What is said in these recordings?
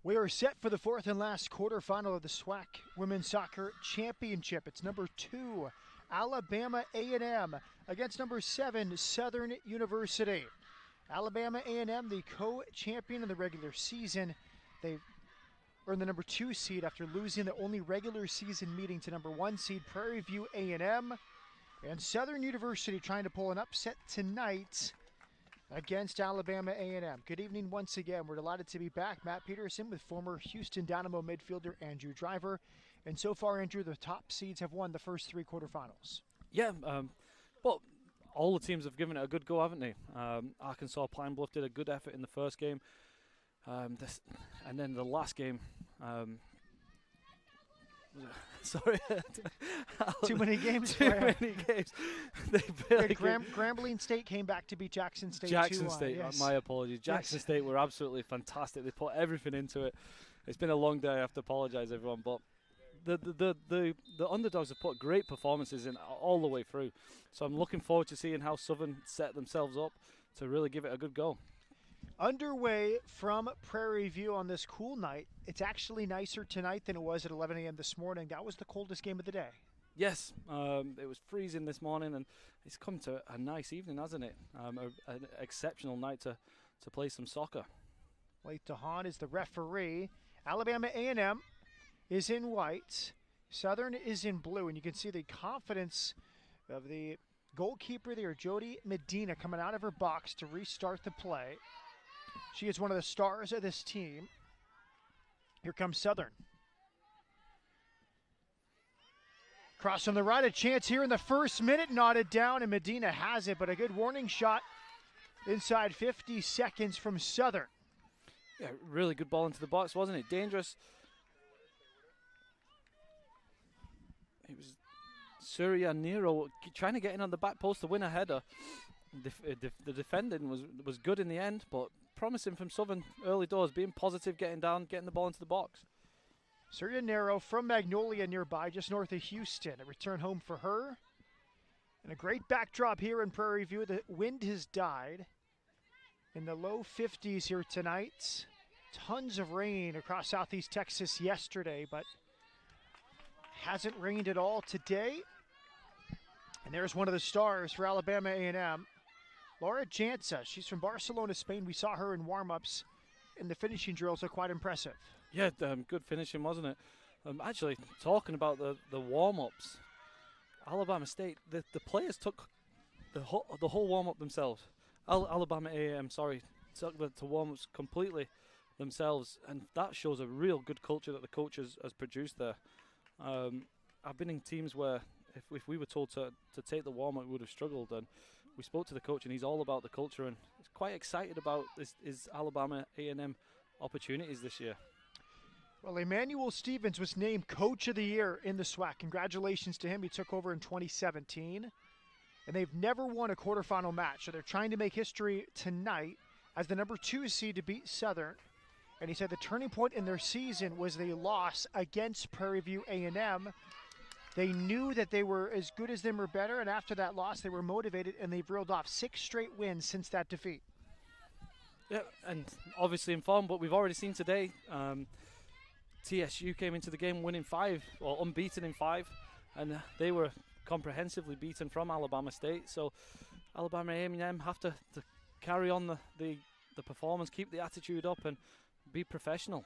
We are set for the fourth and last quarterfinal of the SWAC Women's Soccer Championship. It's number 2, Alabama A&M against number 7, Southern University. Alabama A&M, the co-champion in the regular season. They earned the number 2 seed after losing the only regular season meeting to number 1 seed Prairie View A&M. And Southern University trying to pull an upset tonight against Alabama A&M. Good evening once again. We're delighted to be back. Matt Peterson with former Houston Dynamo midfielder Andrew Driver. And so far, Andrew, the top seeds have won the first 3 quarterfinals. Yeah, but all the teams have given it a good go, haven't they? Arkansas Pine Bluff did a good effort in the first game. And then the last game, sorry. Too many games. Too many games. Grambling State came back to beat Jackson State. Jackson State, yes. My apologies. Jackson State were absolutely fantastic. They put everything into it. It's been a long day. I have to apologize, everyone. But the underdogs have put great performances in all the way through. So I'm looking forward to seeing how Southern set themselves up to really give it a good go. Underway from Prairie View on this cool night. It's actually nicer tonight than it was at 11 a.m. this morning. That was the coldest game of the day. Yes, it was freezing this morning, and it's come to a nice evening, hasn't it? An exceptional night to play some soccer. Wait, DeHaan is the referee. Alabama A&M is in white. Southern is in blue, and you can see the confidence of the goalkeeper there, Jody Medina, coming out of her box to restart the play. She is one of the stars of this team. Here comes Southern. Cross on the right, a chance here in the first minute, knotted down, and Medina has it, but a good warning shot inside 50 seconds from Southern. Yeah, really good ball into the box, wasn't it? Dangerous. It was Surya Nero trying to get in on the back post to win a header. The defending was good in the end, but promising from Southern early doors, being positive, getting down, getting the ball into the box. Surya Nero from Magnolia nearby, just north of Houston. A return home for her. And a great backdrop here in Prairie View. The wind has died in the low 50s here tonight. Tons of rain across southeast Texas yesterday, but hasn't rained at all today. And there's one of the stars for Alabama A&M. Laura Jansa, she's from Barcelona, Spain. We saw her in warm-ups, and the finishing drills are quite impressive. Yeah, good finishing, wasn't it? Actually, talking about the warm-ups, Alabama State, the players took the whole warm-up themselves. Alabama A&M, took the warm-ups completely themselves, and that shows a real good culture that the coach has produced there. I've been in teams where if we were told to take the warm-up, we would have struggled, and we spoke to the coach, and he's all about the culture, and he's quite excited about his Alabama A&M opportunities this year. Well, Emmanuel Stevens was named Coach of the Year in the SWAC. Congratulations to him. He took over in 2017, and they've never won a quarterfinal match, so they're trying to make history tonight as the number 2 seed to beat Southern. And he said the turning point in their season was the loss against Prairie View A&M. They knew that they were as good as them or better, and after that loss, they were motivated, and they've reeled off 6 straight wins since that defeat. Yeah, and obviously in form, but we've already seen today, TSU came into the game winning 5, or unbeaten in 5, and they were comprehensively beaten from Alabama State. So Alabama A&M have to carry on the performance, keep the attitude up, and be professional.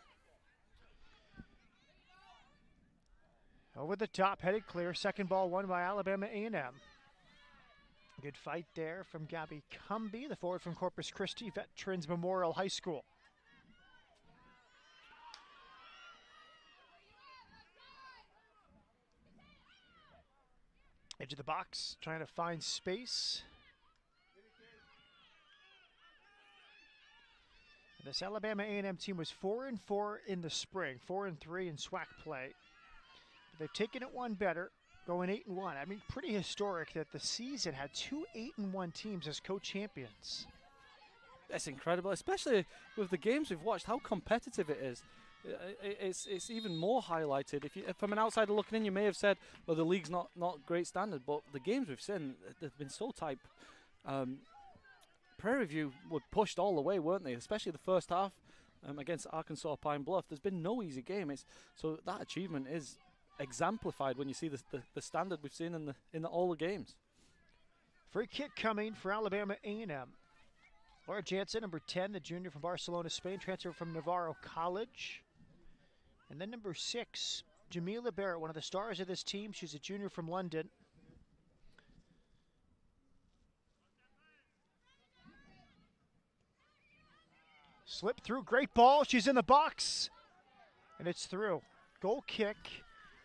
Over the top, headed clear. Second ball won by Alabama A&M. Good fight there from Gabby Cumby, the forward from Corpus Christi Veterans Memorial High School. Edge of the box, trying to find space. This Alabama A&M team was 4-4 in the spring, 4-3 in SWAC play. But they've taken it one better, going 8-1. I mean, pretty historic that the season had 2 8-1 teams as co-champions. That's incredible, especially with the games we've watched, how competitive it is. It's even more highlighted. If from an outsider looking in, you may have said, well, the league's not great standard, but the games we've seen, they've been so tight. Prairie View were pushed all the way, weren't they? Especially the first half. against Arkansas Pine Bluff. There's been no easy game. So that achievement is exemplified when you see the standard we've seen in all the games. Free kick coming for Alabama A&M. Laura Jansen, number 10, the junior from Barcelona, Spain, transferred from Navarro College. And then number 6, Jamila Barrett, one of the stars of this team. She's a junior from London. Slip through, great ball. She's in the box, and it's through. Goal kick.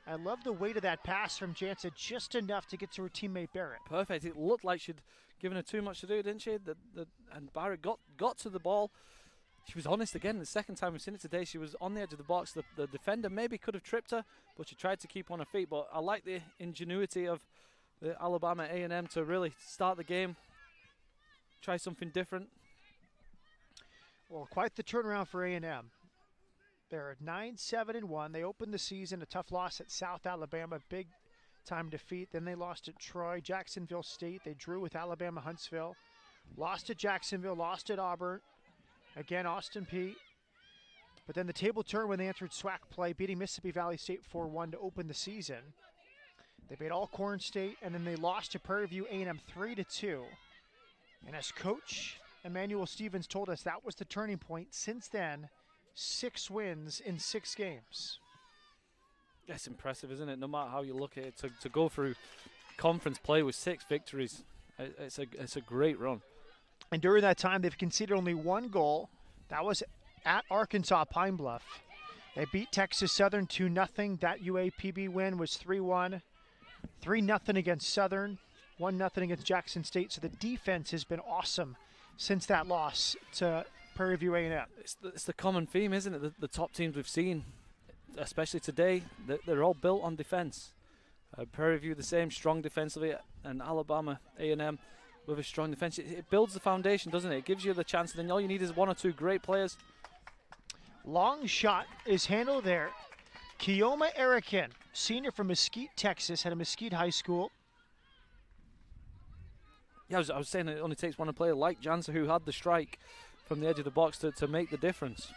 I love the weight of that pass from Jansen, just enough to get to her teammate Barrett. Perfect. It looked like she'd given her too much to do, didn't she? And Barrett got to the ball. She was honest again. The second time we've seen it today, she was on the edge of the box. The defender maybe could have tripped her, but she tried to keep on her feet. But I like the ingenuity of the Alabama A&M to really start the game, try something different. Well, quite the turnaround for A&M. They're at 9-7-1. They opened the season a tough loss at South Alabama, big time defeat. Then they lost at Troy, Jacksonville State. They drew with Alabama Huntsville, lost at Jacksonville, lost at Auburn, again Austin Peay. But then the table turned when they entered SWAC play, beating Mississippi Valley State 4-1 to open the season. They beat Alcorn State, and then they lost to Prairie View A&M 3-2. And as Coach Emmanuel Stevens told us, that was the turning point. Since then, 6 wins in 6 games. That's impressive, isn't it? No matter how you look at it, to go through conference play with 6 victories, it's a great run. And during that time, they've conceded only 1 goal. That was at Arkansas Pine Bluff. They beat Texas Southern 2-0. That UAPB win was 3-1. 3-0 against Southern, 1-0 against Jackson State. So the defense has been awesome since that loss to Prairie View A&M. It's the common theme, isn't it? The top teams we've seen, especially today, they're all built on defense. Prairie View the same, strong defensively, and Alabama A&M with a strong defense. It builds the foundation, doesn't it? It gives you the chance, and then all you need is 1 or 2 great players. Long shot is handled there. Kioma Erikin, senior from Mesquite, Texas, out of Mesquite High School. Yeah, I was saying it only takes one player like Jansen, who had the strike from the edge of the box, to make the difference.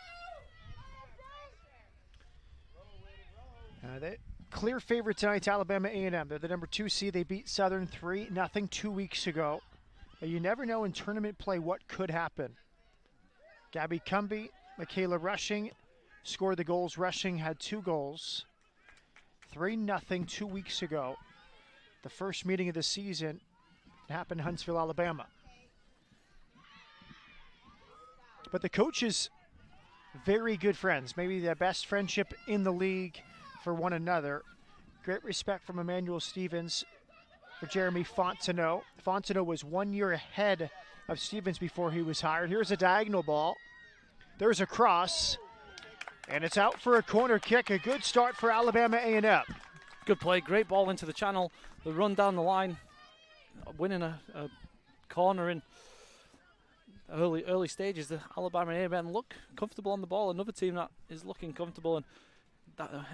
The clear favorite tonight, Alabama A&M. They're the number 2 seed. They beat Southern 3-0 2 weeks ago. You never know in tournament play what could happen. Gabby Cumby, Michaela Rushing scored the goals. Rushing had 2 goals. 3-0 2 weeks ago. The first meeting of the season happened in Huntsville, Alabama. But the coaches, very good friends, maybe the best friendship in the league for one another. Great respect from Emmanuel Stevens for Jeremy Fontenot. Fontenot was 1 year ahead of Stevens before he was hired. Here's a diagonal ball. There's a cross, and it's out for a corner kick. A good start for Alabama A&M. Good play, great ball into the channel. The run down the line, winning a corner in early stages. The Alabama A&M look comfortable on the ball. Another team that is looking comfortable, and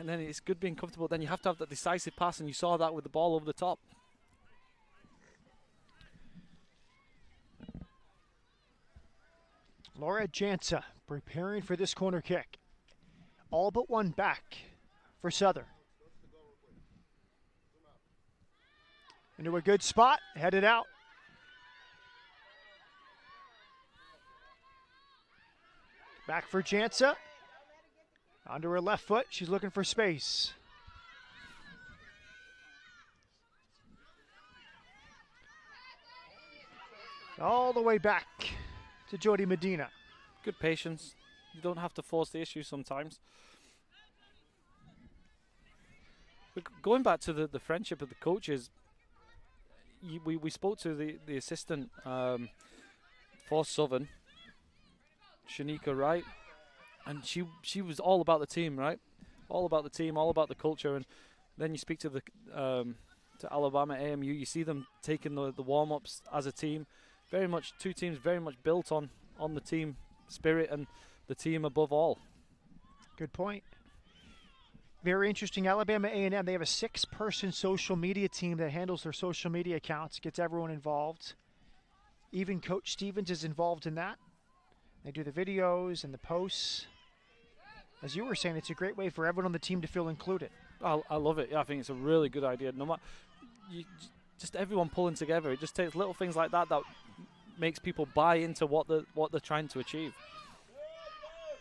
then it's good being comfortable. Then you have to have that decisive pass, and you saw that with the ball over the top. Laura Jansa preparing for this corner kick. All but one back for Southern. Into a good spot, headed out. Back for Jansa. Onto her left foot, she's looking for space. All the way back to Jody Medina. Good patience. You don't have to force the issue sometimes. But going back to the friendship of the coaches, we spoke to the assistant for Southern, Shanika Wright, and she was all about the team, right? All about the team, all about the culture. And then you speak to to Alabama AMU, you see them taking the warm-ups as a team. Very much, 2 teams very much built on the team spirit and the team above all. Good point. Very interesting. Alabama A&M, they have a 6-person social media team that handles their social media accounts, gets everyone involved. Even Coach Stevens is involved in that. They do the videos and the posts. as you were saying, it's a great way for everyone on the team to feel included. I love it. Yeah, I think it's a really good idea. No matter, just everyone pulling together. It just takes little things like that that makes people buy into what they're trying to achieve.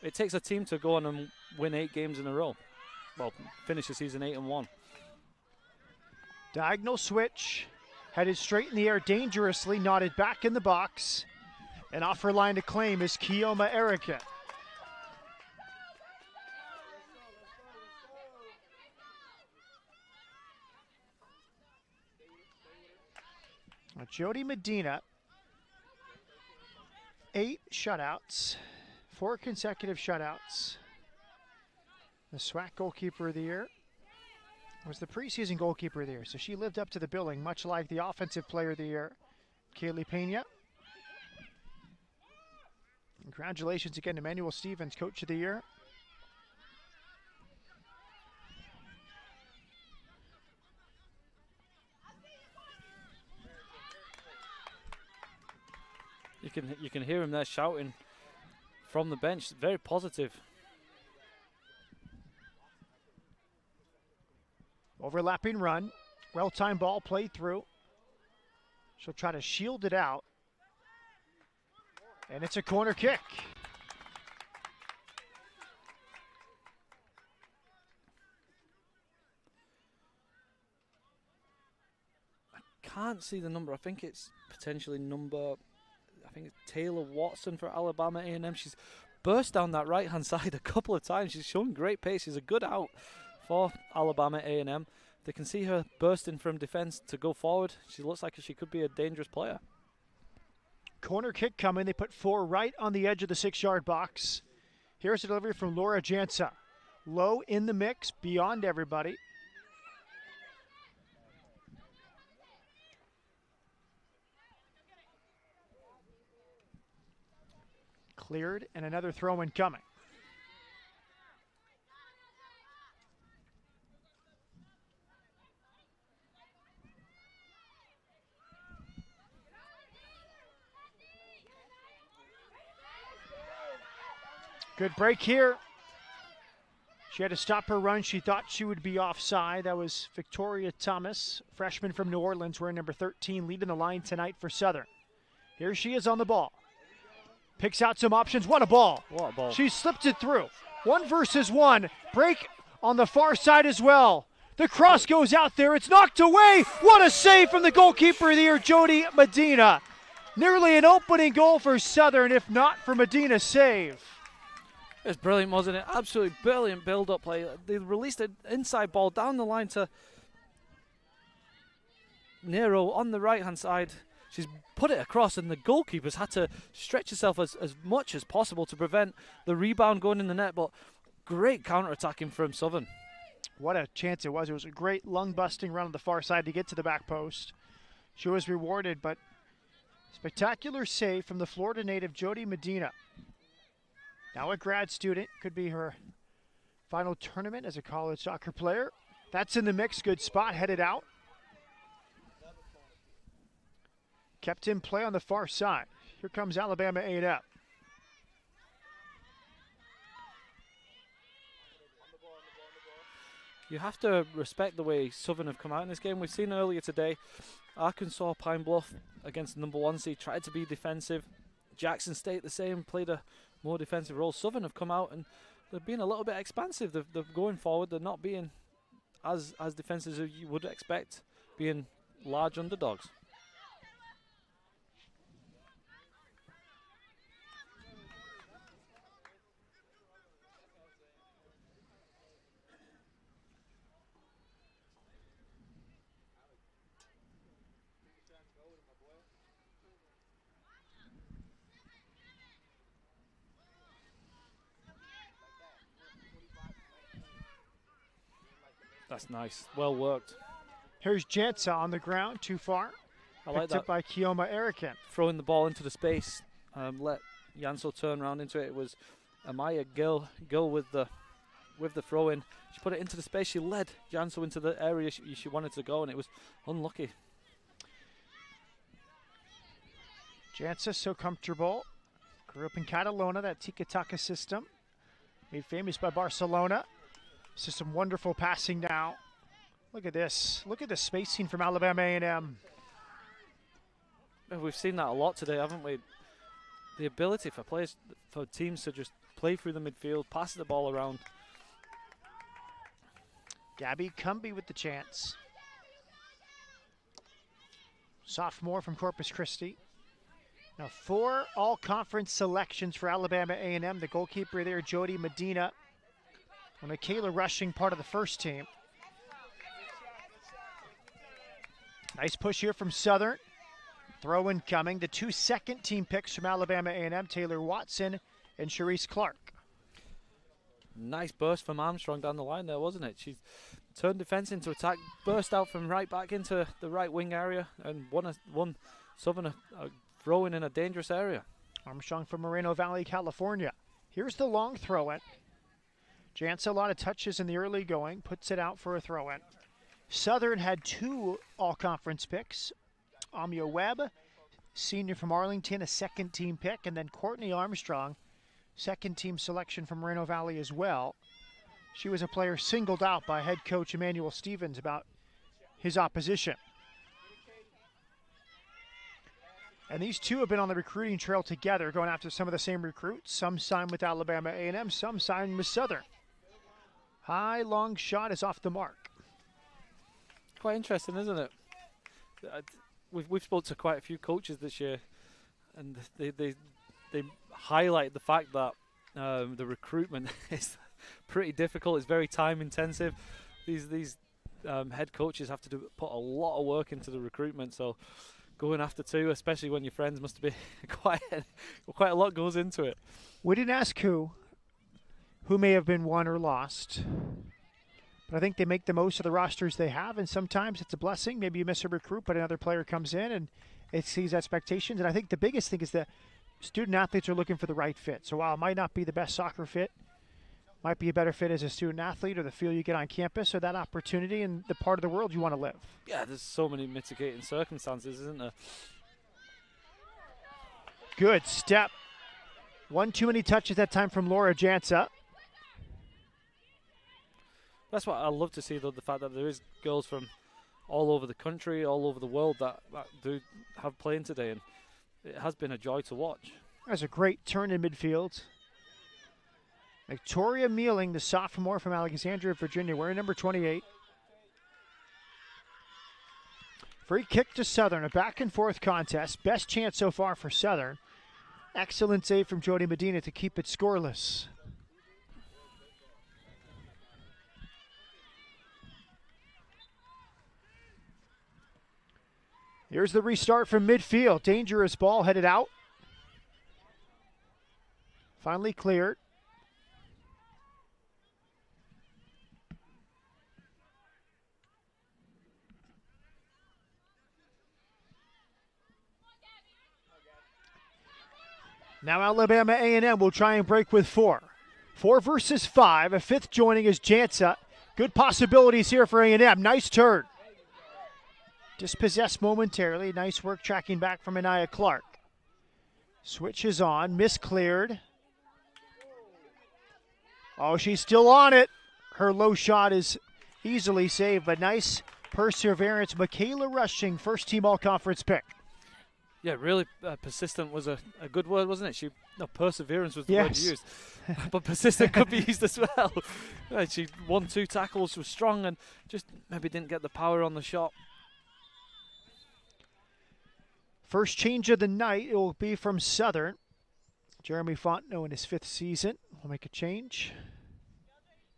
It takes a team to go on and win 8 games in a row. Well, finish the season 8-1. Diagonal switch, headed straight in the air dangerously, knotted back in the box. And off her line to claim is Kioma Erica. Jody Medina, 8 shutouts, 4 consecutive shutouts. The SWAC goalkeeper of the year, was the preseason goalkeeper of the year, so she lived up to the billing, much like the offensive player of the year, Kaylee Pena. Congratulations again to Emmanuel Stevens, coach of the year. You can hear him there shouting from the bench. Very positive. Overlapping run. Well-timed ball played through. She'll try to shield it out. And it's a corner kick. I can't see the number. I think it's potentially number... I think it's Taylor Watson for Alabama A&M. She's burst down that right-hand side a couple of times. She's showing great pace. She's a good out for Alabama A&M. They can see her bursting from defense to go forward. She looks like she could be a dangerous player. Corner kick coming. They put 4 right on the edge of the 6-yard box. Here's a delivery from Laura Jansa. Low in the mix, beyond everybody. Cleared, and another throw-in coming. Good break here. She had to stop her run. She thought she would be offside. That was Victoria Thomas, freshman from New Orleans, wearing number 13, leading the line tonight for Southern. Here she is on the ball. Picks out some options. What a ball. What a ball. She slipped it through. 1 versus 1. Break on the far side as well. The cross goes out there. It's knocked away. What a save from the goalkeeper of the year, Jody Medina. Nearly an opening goal for Southern, if not for Medina's save. It's brilliant, wasn't it? Absolutely brilliant build-up play. They released an inside ball down the line to Nero on the right-hand side. She's put it across, and the goalkeeper's had to stretch herself as much as possible to prevent the rebound going in the net, but great counter-attacking from Southern. What a chance it was. It was a great lung-busting run on the far side to get to the back post. She was rewarded, but spectacular save from the Florida native Jody Medina. Now a grad student, could be her final tournament as a college soccer player. That's in the mix, good spot, headed out. Kept in play on the far side. Here comes Alabama A&M. You have to respect the way Southern have come out in this game. We've seen earlier today, Arkansas Pine Bluff against the number 1 seed tried to be defensive. Jackson State the same, played a more defensive role. Southern have come out and they're being a little bit expansive. They're going forward. They're not being as defensive as you would expect, being large underdogs. That's nice. Well worked. Here's Jansa on the ground, too far. I like Picked that. up by Kioma Erican. Throwing the ball into the space. Let Janso turn around into it. It was Amaya Gill with the throw-in. She put it into the space. She led Janso into the area she wanted to go, and it was unlucky. Jansa so comfortable. Grew up in Catalona, that tiki-taka system. Made famous by Barcelona. This is some wonderful passing now. Look at this. Look at the spacing from Alabama A&M. We've seen that a lot today, haven't we? The ability for players, for teams to just play through the midfield, pass the ball around. Gabby Cumby with the chance. Sophomore from Corpus Christi. Now 4 all-conference selections for Alabama A&M. The goalkeeper there, Jody Medina. And Michaela Rushing, part of the first team. Nice push here from Southern. Throw in coming. The 2 second-team picks from Alabama A&M, Taylor Watson and Sharice Clark. Nice burst from Armstrong down the line there, wasn't it? She turned defence into attack, burst out from right back into the right wing area, and won Southern a throw in a dangerous area. Armstrong from Moreno Valley, California. Here's the long throw-in. Jantz, a lot of touches in the early going, puts it out for a throw-in. Southern had 2 all-conference picks. Amia Webb, senior from Arlington, a second-team pick, and then Courtney Armstrong, second-team selection from Moreno Valley as well. She was a player singled out by head coach Emmanuel Stevens about his opposition. And these 2 have been on the recruiting trail together, going after some of the same recruits. Some signed with Alabama A&M, some signed with Southern. High, long shot is off the mark. Quite interesting, isn't it? We've spoke to quite a few coaches this year, and they highlight the fact that the recruitment is pretty difficult. It's very time intensive. These head coaches have to put a lot of work into the recruitment. So going after 2, especially when your friends, must be quite a lot goes into it. We didn't ask who may have been won or lost. But I think they make the most of the rosters they have, and sometimes it's a blessing. Maybe you miss a recruit, but another player comes in and it exceeds expectations. And I think the biggest thing is that student athletes are looking for the right fit. So while it might not be the best soccer fit, might be a better fit as a student athlete, or the feel you get on campus, or that opportunity in the part of the world you want to live. Yeah, there's so many mitigating circumstances, isn't there? Good step. 1 too many touches that time from Laura Jansa. That's what I love to see, though, the fact that there is girls from all over the country, all over the world that do have playing today, and it has been a joy to watch. That's a great turn in midfield. Victoria Mealing, the sophomore from Alexandria, Virginia, wearing number 28. Free kick to Southern, a back-and-forth contest. Best chance so far for Southern. Excellent save from Jody Medina to keep it scoreless. Here's the restart from midfield. Dangerous ball headed out. Finally cleared. Now Alabama A&M will try and break with 4. 4 versus 5. A 5th joining is Jansa. Good possibilities here for A&M. Nice turn. Dispossessed momentarily. Nice work tracking back from Anaya Clark. Switches on. Miscleared. Oh, she's still on it. Her low shot is easily saved, but nice perseverance. Michaela Rushing, first team all-conference pick. Yeah, really persistent was a good word, wasn't it? Perseverance was the word you used. But persistent could be used as well. She won 2 tackles, was strong, and just maybe didn't get the power on the shot. First change of the night, it will be from Southern. Jeremy Fontenot in his 5th season will make a change.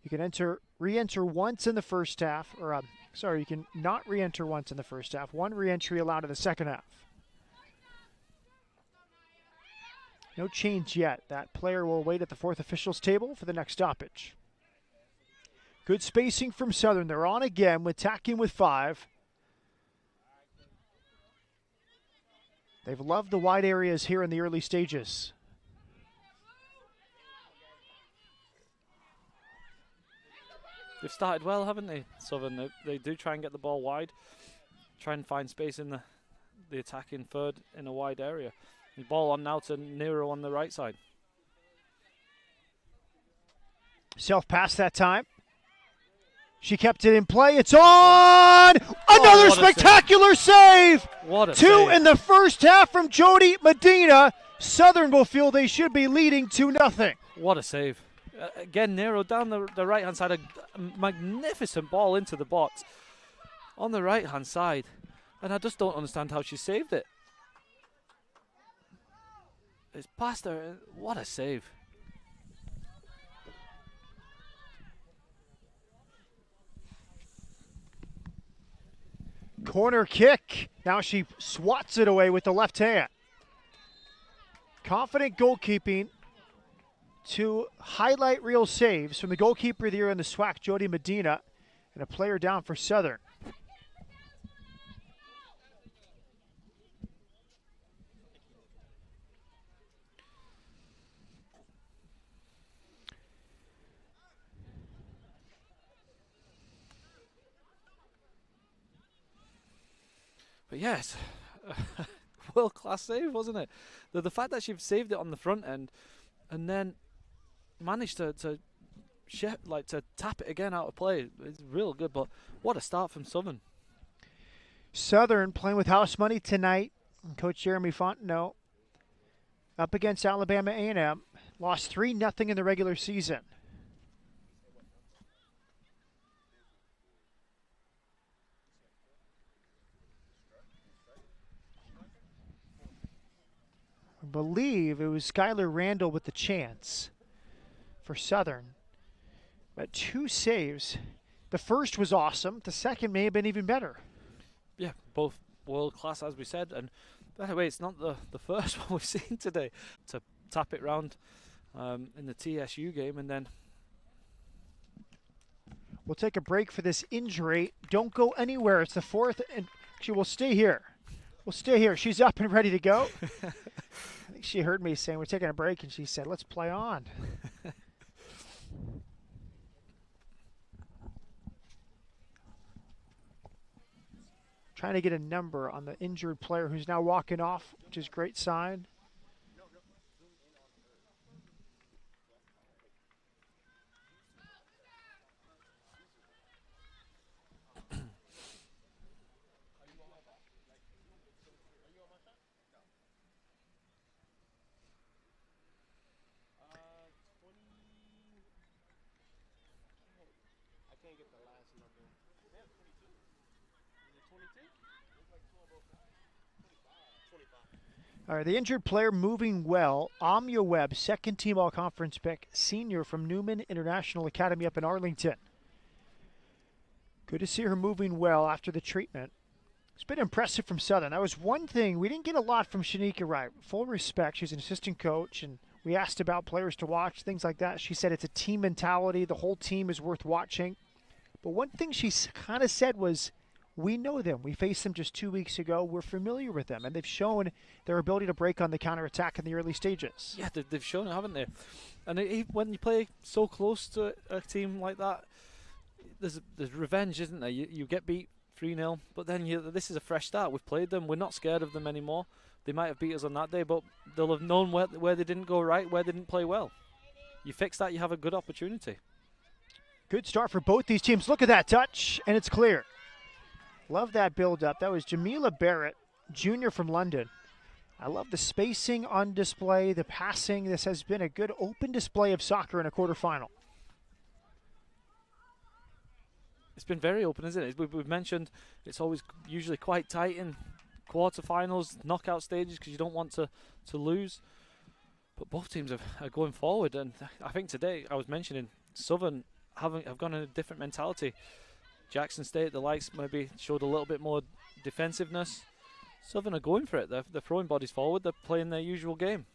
You can re-enter once in the first half, or you can not re-enter once in the first half. 1 re-entry allowed in the second half. No change yet. That player will wait at the 4th officials table for the next stoppage. Good spacing from Southern. They're on again with attacking with 5. They've loved the wide areas here in the early stages. They've started well, haven't they, Southern? They do try and get the ball wide, try and find space in the attacking third in a wide area. The ball on now to Nero on the right side. Self pass that time. She kept it in play. It's on! Another spectacular save! What a Two save. in the first half from Jody Medina. Southern will feel they should be leading 2-0. What a save. Again, narrowed down the right-hand side. A magnificent ball into the box on the right-hand side. And I just don't understand how she saved it. It's past her. What a save. Corner kick. Now she swats it away with the left hand. Confident goalkeeping to highlight real saves from the goalkeeper of the year in the SWAC, Jody Medina, and a player down for Southern. But yes, world-class save, wasn't it? The fact that she saved it on the front end and then managed to tap it again out of play is real good. But what a start from Southern. Southern playing with house money tonight. Coach Jeremy Fontenot up against Alabama A&M. Lost 3-0 in the regular season. I believe it was Skylar Randall with the chance for Southern. But 2 saves. The first was awesome. The second may have been even better. Yeah, both world class, as we said. And by the way, it's not the first one we've seen today. To tap it round in the TSU game, and then we'll take a break for this injury. Don't go anywhere. It's the fourth, and actually, we'll stay here. We'll stay here. She's up and ready to go. I think she heard me saying we're taking a break, and she said, let's play on. Trying to get a number on the injured player who's now walking off, which is a great sign. All right, the injured player moving well. Amya Webb, second team all-conference pick, senior from Newman International Academy up in Arlington. Good to see her moving well after the treatment. It's been impressive from Southern. That was one thing. We didn't get a lot from Shanika Wright. Full respect. She's an assistant coach, and we asked about players to watch, things like that. She said it's a team mentality. The whole team is worth watching. But one thing she kind of said was, we know them. We faced them just 2 weeks ago. We're familiar with them, and they've shown their ability to break on the counterattack in the early stages. Yeah, they've shown it, haven't they? And when you play so close to a team like that, there's revenge, isn't there? You get beat 3-0, but then this is a fresh start. We've played them. We're not scared of them anymore. They might have beat us on that day, but they'll have known where they didn't go right, where they didn't play well. You fix that, you have a good opportunity. Good start for both these teams. Look at that touch, and it's clear. Love that build-up. That was Jamila Barrett, junior from London. I love the spacing on display, the passing. This has been a good open display of soccer in a quarterfinal. It's been very open, isn't it? We've mentioned it's always usually quite tight in quarterfinals, knockout stages, because you don't want to lose. But both teams are going forward, and I think today I was mentioning Southern have gone in a different mentality. Jackson State, the likes, maybe showed a little bit more defensiveness. Southern are going for it. They're throwing bodies forward. They're playing their usual game.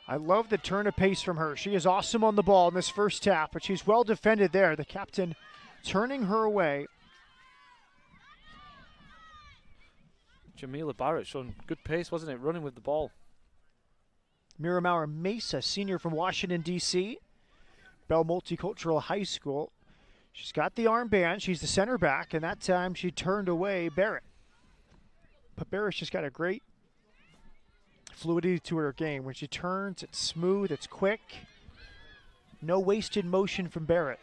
I love the turn of pace from her. She is awesome on the ball in this first tap, but she's well defended there. The captain turning her away. Jamila Barrett showing good pace, wasn't it? Running with the ball. Miramar Mesa, senior from Washington, D.C., Bell Multicultural High School. She's got the armband. She's the center back, and that time she turned away Barrett. But Barrett's just got a great fluidity to her game. When she turns, it's smooth, it's quick. No wasted motion from Barrett.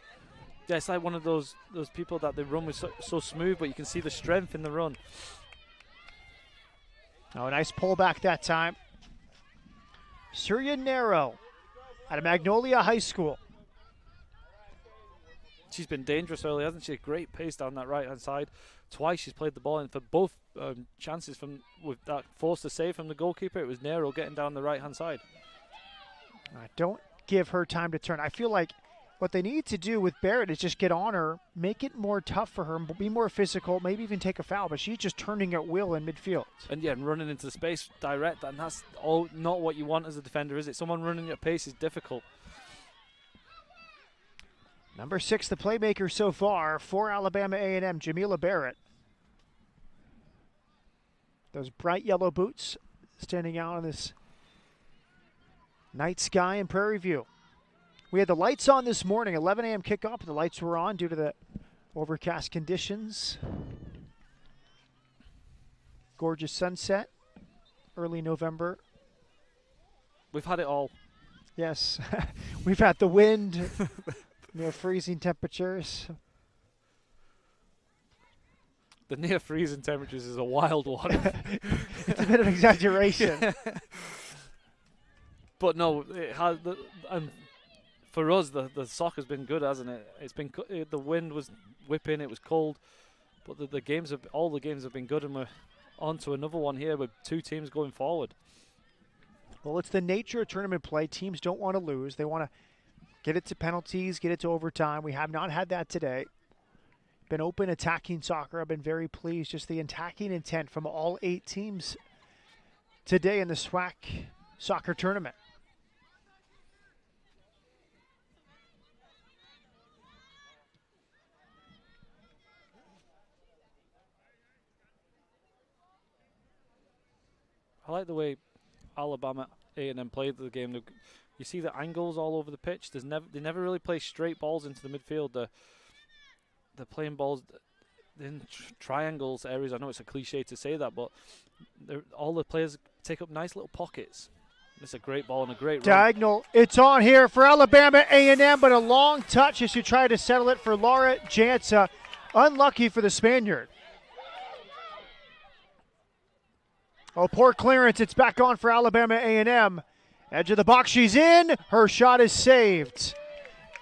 Yeah, it's like one of those people that they run with so smooth, but you can see the strength in the run. Oh, a nice pullback that time. Surya Nero out of Magnolia High School. She's been dangerous early, hasn't she? Great pace down that right-hand side. Twice she's played the ball in for both chances from with that forced to save from the goalkeeper. It was Nero getting down the right-hand side. Don't give her time to turn. I feel like what they need to do with Barrett is just get on her, make it more tough for her, be more physical, maybe even take a foul, but she's just turning at will in midfield. And yeah, running into the space direct, and that's all not what you want as a defender, is it? Someone running at pace is difficult. Number 6, the playmaker so far for Alabama A&M, Jamila Barrett. Those bright yellow boots standing out in this night sky in Prairie View. We had the lights on this morning, 11 a.m. kickoff. The lights were on due to the overcast conditions. Gorgeous sunset, early November. We've had it all. Yes, we've had the wind, near freezing temperatures. The near freezing temperatures is a wild one. It's a bit of an exaggeration. But no, it has. For us, the soccer's been good, hasn't it? It's been the wind was whipping, it was cold, but all the games have been good, and we're on to another one here with two teams going forward. Well, it's the nature of tournament play. Teams don't want to lose. They want to get it to penalties, get it to overtime. We have not had that today. Been open attacking soccer. I've been very pleased. Just the attacking intent from all 8 teams today in the SWAC soccer tournament. I like the way Alabama A&M played the game. You see the angles all over the pitch. They never really play straight balls into the midfield. They're playing balls in triangles areas. I know it's a cliche to say that, but all the players take up nice little pockets. It's a great ball and a great run. Diagonal. It's on here for Alabama A&M, but a long touch as you try to settle it for Laura Jansa. Unlucky for the Spaniard. Oh, poor clearance. It's back on for Alabama A&M. Edge of the box. She's in. Her shot is saved.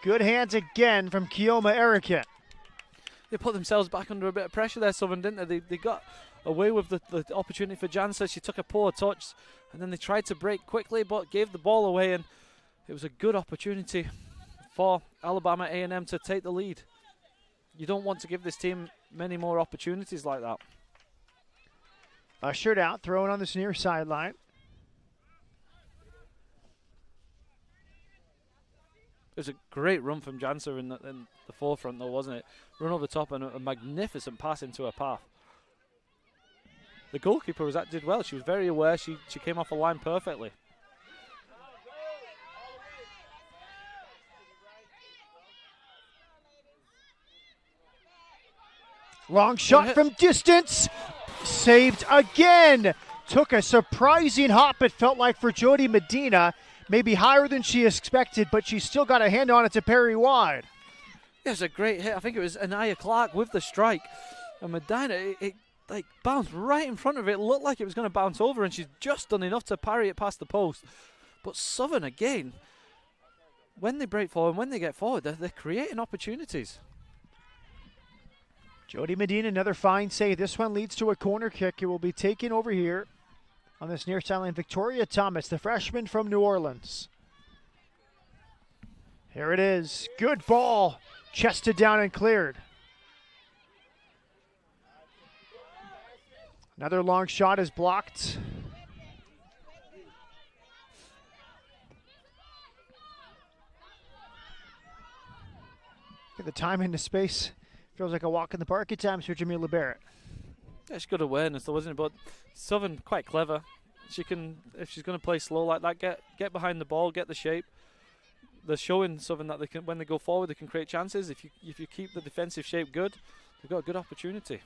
Good hands again from Keoma Erikin. They put themselves back under a bit of pressure there, Southern, didn't they? They got away with the opportunity for Jansa. She took a poor touch, and then they tried to break quickly, but gave the ball away, and it was a good opportunity for Alabama A&M to take the lead. You don't want to give this team many more opportunities like that. Ushered out, thrown on this near sideline. It was a great run from Jansa in the forefront, though, wasn't it? Run over the top and a magnificent pass into her path. The goalkeeper did well. She was very aware. She came off the line perfectly. Long shot from distance. Saved again. Took a surprising hop, it felt like, for Jody Medina. Maybe higher than she expected, but she still got a hand on it to parry wide. It was a great hit. I think it was Anaya Clark with the strike. And Medina, it like bounced right in front of it. It looked like it was going to bounce over, and she's just done enough to parry it past the post. But Southern, again, when they break forward, when they get forward, they're creating opportunities. Jody Medina, another fine save. This one leads to a corner kick. It will be taken over here on this near sideline. Victoria Thomas, the freshman from New Orleans. Here it is. Good ball. Chested down and cleared. Another long shot is blocked. Look at the time into space. Feels like a walk in the park at times for Jamila Barrett. Yeah, she's got awareness, though, isn't it? But Southern quite clever. She can, if she's going to play slow like that, get behind the ball, get the shape. They're showing Southern that they can, when they go forward, they can create chances. If you keep the defensive shape good, they've got a good opportunity.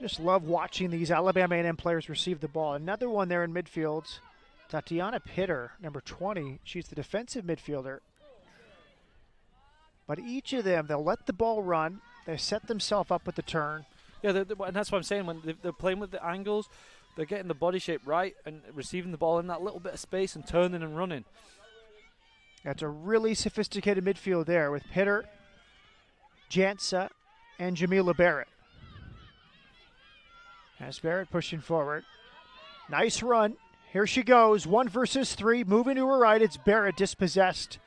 Just love watching these Alabama A&M players receive the ball. Another one there in midfield. Tatiana Pitter, number 20. She's the defensive midfielder. But each of them, they'll let the ball run. They set themselves up with the turn. Yeah, and that's what I'm saying. When they're playing with the angles, they're getting the body shape right and receiving the ball in that little bit of space and turning and running. That's a really sophisticated midfield there with Pitter, Jansa, and Jamila Barrett. As Barrett pushing forward. Nice run. Here she goes. 1 versus 3. Moving to her right. It's Barrett dispossessed.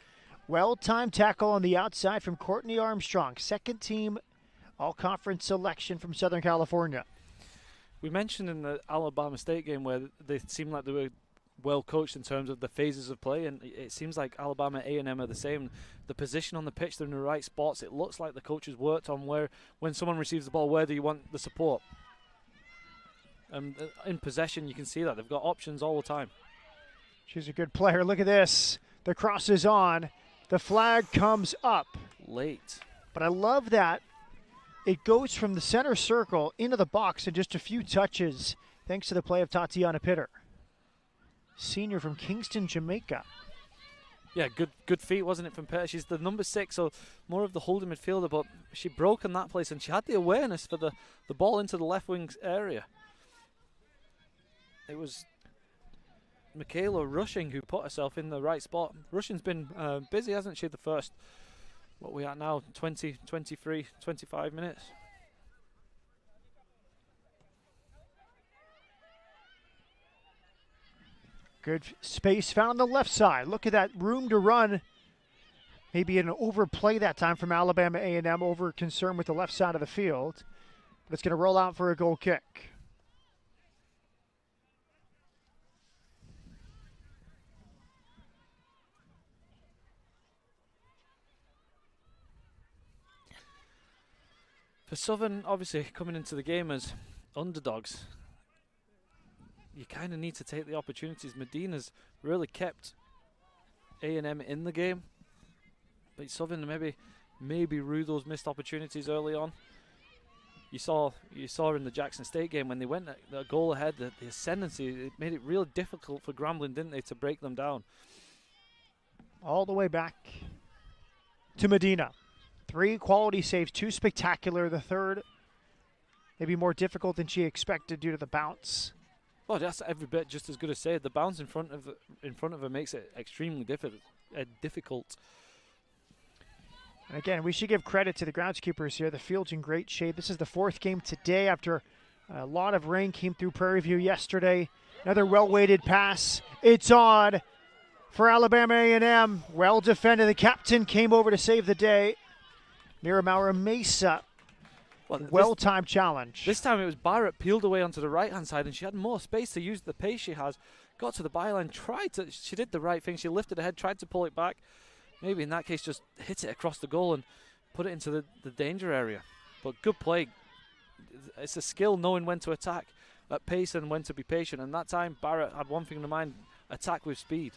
Well-timed tackle on the outside from Courtney Armstrong. Second team all-conference selection from Southern California. We mentioned in the Alabama State game where they seemed like they were well coached in terms of the phases of play, and it seems like Alabama A&M are the same. The position on the pitch, they're in the right spots. It looks like the coaches worked on where, when someone receives the ball, where do you want the support? In possession, you can see that. They've got options all the time. She's a good player. Look at this. The cross is on. The flag comes up. Late. But I love that it goes from the center circle into the box in just a few touches, thanks to the play of Tatiana Pitter. Senior from Kingston, Jamaica. Yeah, good feet, wasn't it, from Pitter? She's the number 6, so more of the holding midfielder, but she broke in that place, and she had the awareness for the ball into the left wing area. It was Michaela Rushing who put herself in the right spot. Rushing's been busy, hasn't she, the first, what we are now, 20, 23, 25 minutes. Good space found on the left side. Look at that room to run. Maybe an overplay that time from Alabama A&M, over concern with the left side of the field. But it's going to roll out for a goal kick. For Southern, obviously, coming into the game as underdogs, you kind of need to take the opportunities. Medina's really kept A&M in the game, but Southern maybe rue those missed opportunities early on. You saw in the Jackson State game when they went a goal ahead, the ascendancy, it made it real difficult for Grambling, didn't they, to break them down. All the way back to Medina. 3 quality saves, 2 spectacular. The third maybe more difficult than she expected due to the bounce. Well, that's every bit just as good as said. The bounce in front of her makes it extremely difficult. And again, we should give credit to the groundskeepers here. The field's in great shape. This is the 4th game today after a lot of rain came through Prairie View yesterday. Another well-weighted pass. It's on for Alabama A&M. Well defended. The captain came over to save the day. Miramara Mesa. Well-timed challenge. This time it was Barrett peeled away onto the right-hand side, and she had more space to use the pace she has. Got to the byline, she did the right thing. She lifted her head, tried to pull it back. Maybe in that case just hit it across the goal and put it into the danger area. But good play. It's a skill knowing when to attack at pace and when to be patient. And that time Barrett had one thing in mind, attack with speed.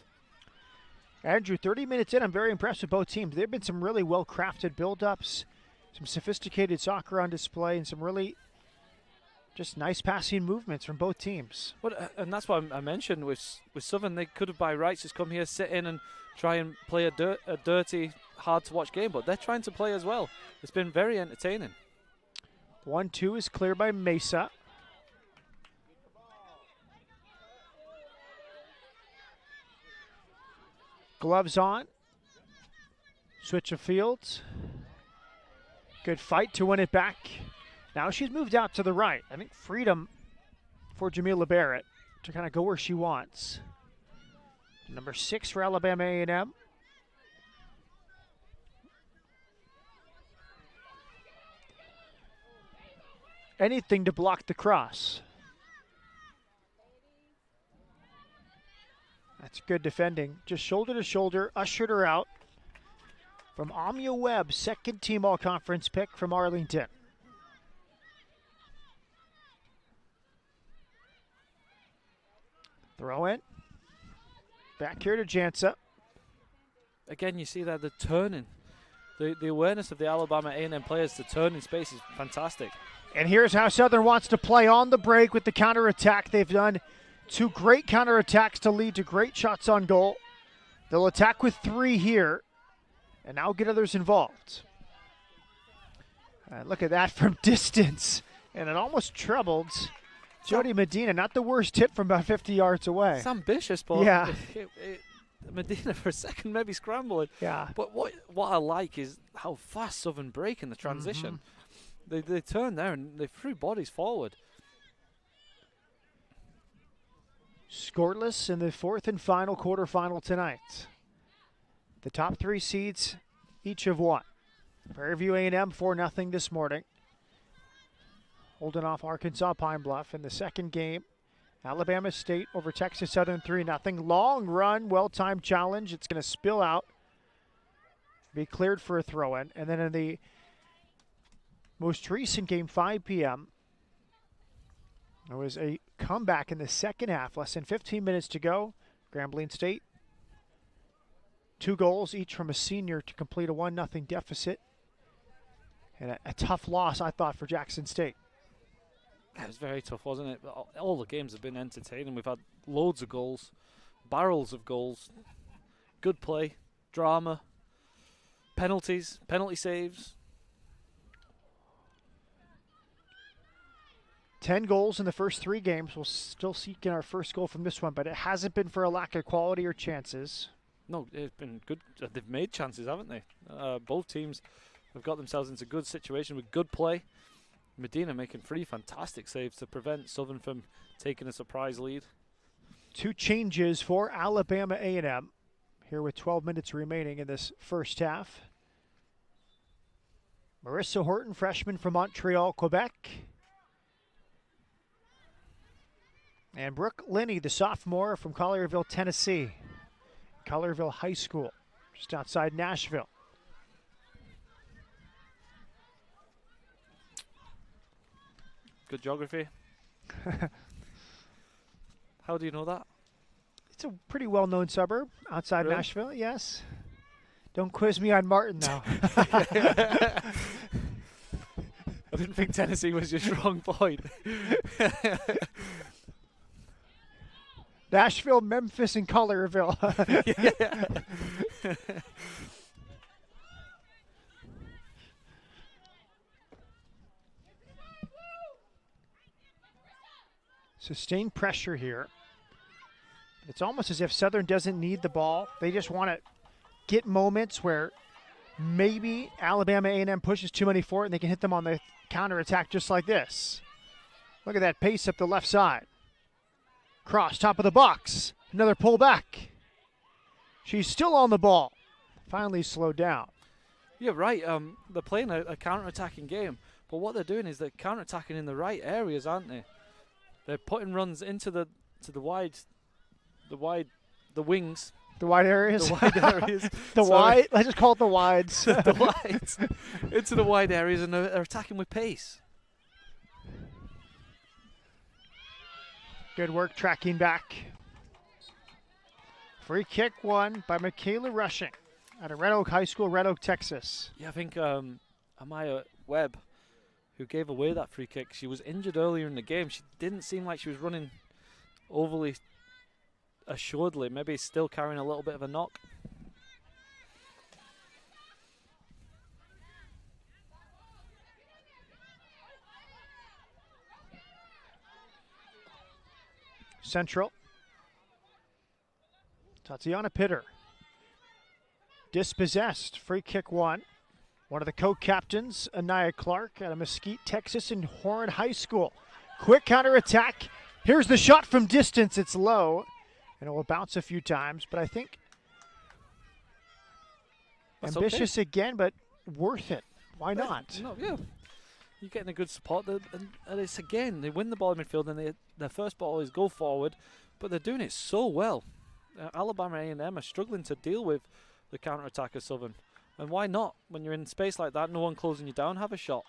Andrew, 30 minutes in, I'm very impressed with both teams. There have been some really well-crafted build-ups, some sophisticated soccer on display, and some really just nice passing movements from both teams. And that's what I mentioned with Southern. They could have by rights just come here, sit in and try and play a dirty, hard-to-watch game, but they're trying to play as well. It's been very entertaining. 1-2 is cleared by Mesa. Gloves on. Switch of fields. Good fight to win it back. Now she's moved out to the right. I think freedom for Jamila Barrett to kind of go where she wants. Number 6 for Alabama A&M. Anything to block the cross. That's good defending. Just shoulder to shoulder, ushered her out. From Amia Webb, 2nd team all-conference pick from Arlington. Throw in. Back here to Jansa. Again, you see that the turning. The awareness of the Alabama A&M players to turn in space is fantastic. And here's how Southern wants to play on the break with the counterattack. They've done 2 great counterattacks to lead to great shots on goal. They'll attack with 3 here. and now get others involved. Look at that from distance, and it almost trebled Jody Medina. Not the worst hit from about 50 yards away. It's ambitious, but yeah. Medina for a second maybe scrambling. Yeah. But what I like is how fast Southern break in the transition. They turned there and they threw bodies forward. Scoreless in the fourth and final quarterfinal tonight. The top three seeds each have won. Prairie View A&M 4-0 this morning, holding off Arkansas Pine Bluff in the second game. Alabama State over Texas Southern 3-0. Long run, well-timed challenge. It's going to spill out, be cleared for a throw-in. And then in the most recent game, 5 p.m., there was a comeback in the second half. Less than 15 minutes to go. Grambling State, 2 goals each from a senior to complete a 1-0 deficit. And a tough loss, I thought, for Jackson State. It was very tough, wasn't it? All the games have been entertaining. We've had loads of goals, barrels of goals, good play, drama, penalties, penalty saves. 10 goals in the first 3 games. We'll still seek in our first goal from this one, but it hasn't been for a lack of quality or chances. No, it's been good. They've made chances, haven't they? Both teams have got themselves into good situation with good play. Medina making 3 fantastic saves to prevent Southern from taking a surprise lead. 2 changes for Alabama A&M here with 12 minutes remaining in this first half. Marissa Horton, freshman from Montreal, Quebec. And Brooke Linney, the sophomore from Collierville, Tennessee. Collierville High School, just outside Nashville. Good geography. How do you know that? It's a pretty well-known suburb outside Really? Nashville, yes. Don't quiz me on Martin, though. I didn't think Tennessee was your strong point. Nashville, Memphis, and Collierville. Sustained pressure here. It's almost as if Southern doesn't need the ball. They just want to get moments where maybe Alabama A&M pushes too many forward and they can hit them on the counterattack just like this. Look at that pace up the left side. Cross, top of the box. Another pull back. She's still on the ball. Finally slowed down. You're right. They're playing a counter-attacking game, but what they're doing is they're counter-attacking in the right areas, aren't they? They're putting runs into the wings. The wide areas? The wide areas. Wide? Let's just call it the wides. The wides. Into the wide areas, and they're attacking with pace. Good work tracking back. Free kick won by Michaela Rushing out of Red Oak High School, Red Oak, Texas. Yeah, I think Amaya Webb, who gave away that free kick, she was injured earlier in the game. She didn't seem like she was running overly assuredly. Maybe still carrying a little bit of a knock. Central. Tatiana Pitter. Dispossessed. Free kick won. One of the co-captains, Anaya Clark, out of Mesquite, Texas, and Horn High School. Quick counterattack. Here's the shot from distance. It's low, and it will bounce a few times, but I think That's ambitious okay. again, but worth it. Why not? No, yeah. You're getting a good support. And it's again, they win the ball in midfield, and their first ball is go forward, but they're doing it so well. Alabama A&M are struggling to deal with the counter-attack of Southern. And why not? When you're in space like that, no one closing you down, have a shot.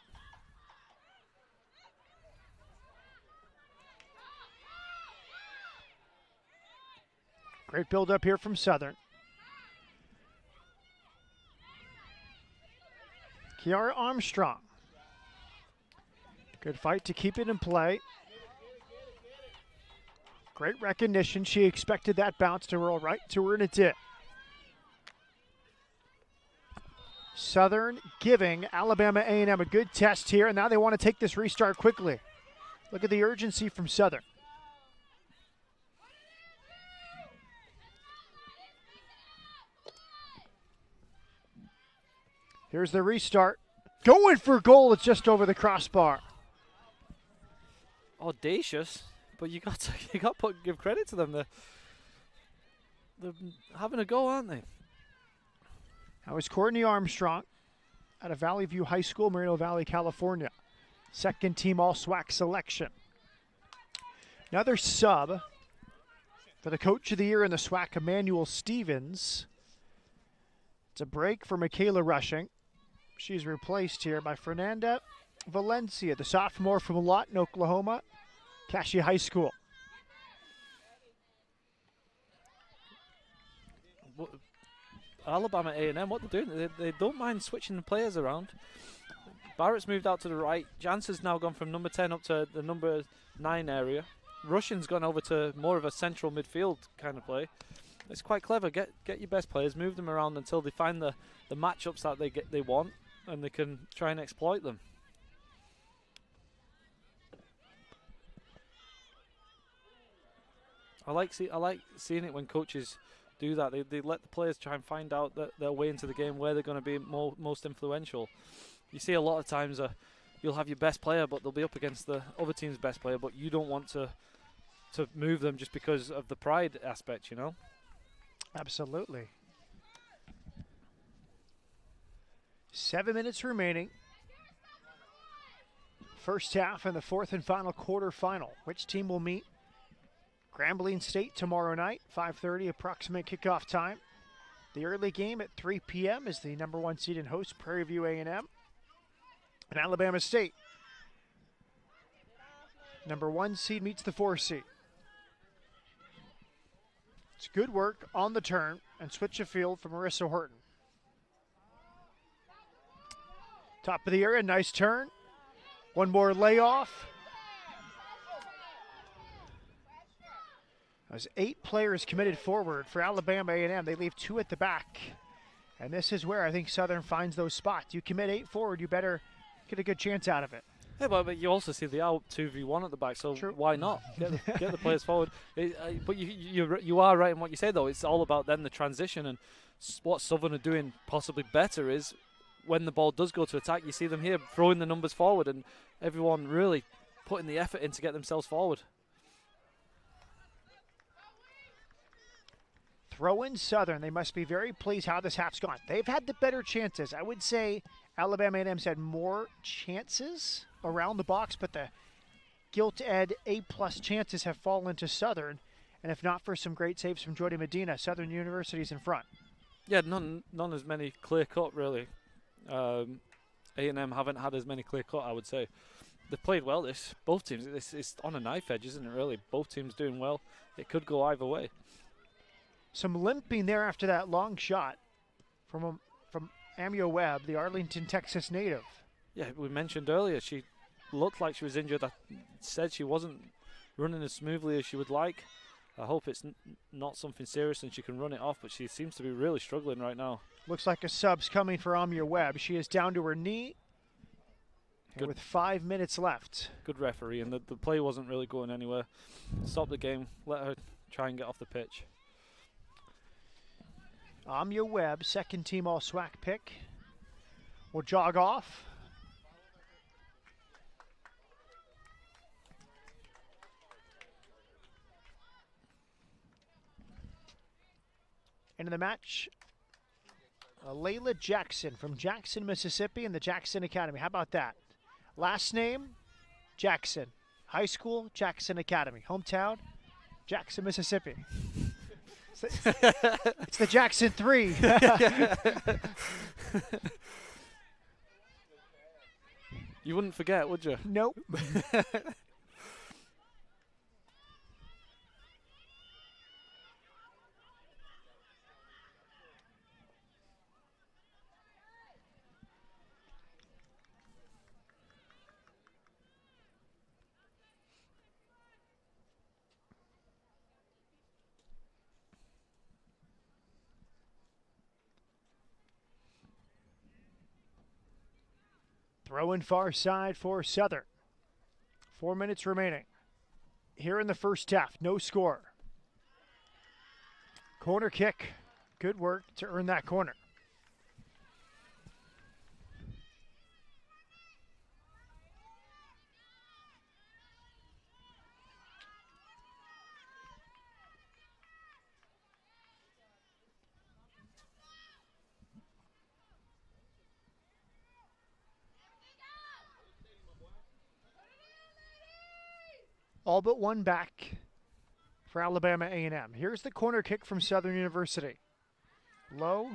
Great build up here from Southern. Kiara Armstrong. Good fight to keep it in play. Great recognition. She expected that bounce to roll right to her, and it did. Southern giving Alabama A&M a good test here, and now they want to take this restart quickly. Look at the urgency from Southern. Here's the restart. Going for goal, it's just over the crossbar. Audacious, but you got to give credit to them. They're having a go, aren't they? That was Courtney Armstrong out of Valley View High School, Moreno Valley, California. Second team All-SWAC selection. Another sub for the Coach of the Year in the SWAC, Emmanuel Stevens. It's a break for Michaela Rushing. She's replaced here by Fernanda Valencia, the sophomore from Lawton, Oklahoma, Cassia High School. Alabama A&M, what they're doing, they don't mind switching the players around. Barrett's moved out to the right. Jansen's now gone from number 10 up to the number 9 area. Russian's gone over to more of a central midfield kind of play. It's quite clever. Get your best players, move them around until they find the matchups that they want, and they can try and exploit them. I like seeing it when coaches do that. They let the players try and find out their way into the game, where they're going to be most influential. You see a lot of times you'll have your best player, but they'll be up against the other team's best player, but you don't want to move them just because of the pride aspect, you know? Absolutely. 7 minutes remaining. First half and the fourth and final quarterfinal. Which team will meet? Grambling State tomorrow night, 5:30 approximate kickoff time. The early game at 3 p.m. is the number 1 seed and host, Prairie View A&M. And Alabama State, number 1 seed meets the 4 seed. It's good work on the turn and switch of field for Marissa Horton. Top of the area, nice turn. One more layoff. There's 8 players committed forward for Alabama A&M. They leave 2 at the back. And this is where I think Southern finds those spots. You commit 8 forward, you better get a good chance out of it. Yeah, but you also see the out 2v1 at the back, so True. Why not get the players forward? But you are right in what you say, though. It's all about then the transition, and what Southern are doing possibly better is when the ball does go to attack, you see them here throwing the numbers forward, and everyone really putting the effort in to get themselves forward. Throw in Southern. They must be very pleased how this half's gone. They've had the better chances. I would say Alabama A&M's had more chances around the box, but the gilt-ed A-plus chances have fallen to Southern. And if not for some great saves from Jody Medina, Southern University's in front. Yeah, none as many clear-cut, really. A&M haven't had as many clear-cut, I would say. They've played well, both teams. It's on a knife edge, isn't it, really? Both teams doing well. It could go either way. Some limping there after that long shot from Amia Webb, the Arlington, Texas native. Yeah, we mentioned earlier she looked like she was injured. I said she wasn't running as smoothly as she would like. I hope it's not something serious and she can run it off, but she seems to be really struggling right now. Looks like a sub's coming for Amia Webb. She is down to her knee with 5 minutes left. Good referee, and the play wasn't really going anywhere. Stop the game, let her try and get off the pitch. Amia Webb, second team All-SWAC pick, will jog off. Into the match, Layla Jackson from Jackson, Mississippi, in the Jackson Academy. How about that? Last name, Jackson. High school, Jackson Academy. Hometown, Jackson, Mississippi. It's the Jackson 3. You wouldn't forget, would you? Nope. Throw in far side for Southern. 4 minutes remaining. Here in the first half, no score. Corner kick. Good work to earn that corner. All but one back for Alabama A&M. Here's the corner kick from Southern University. Low,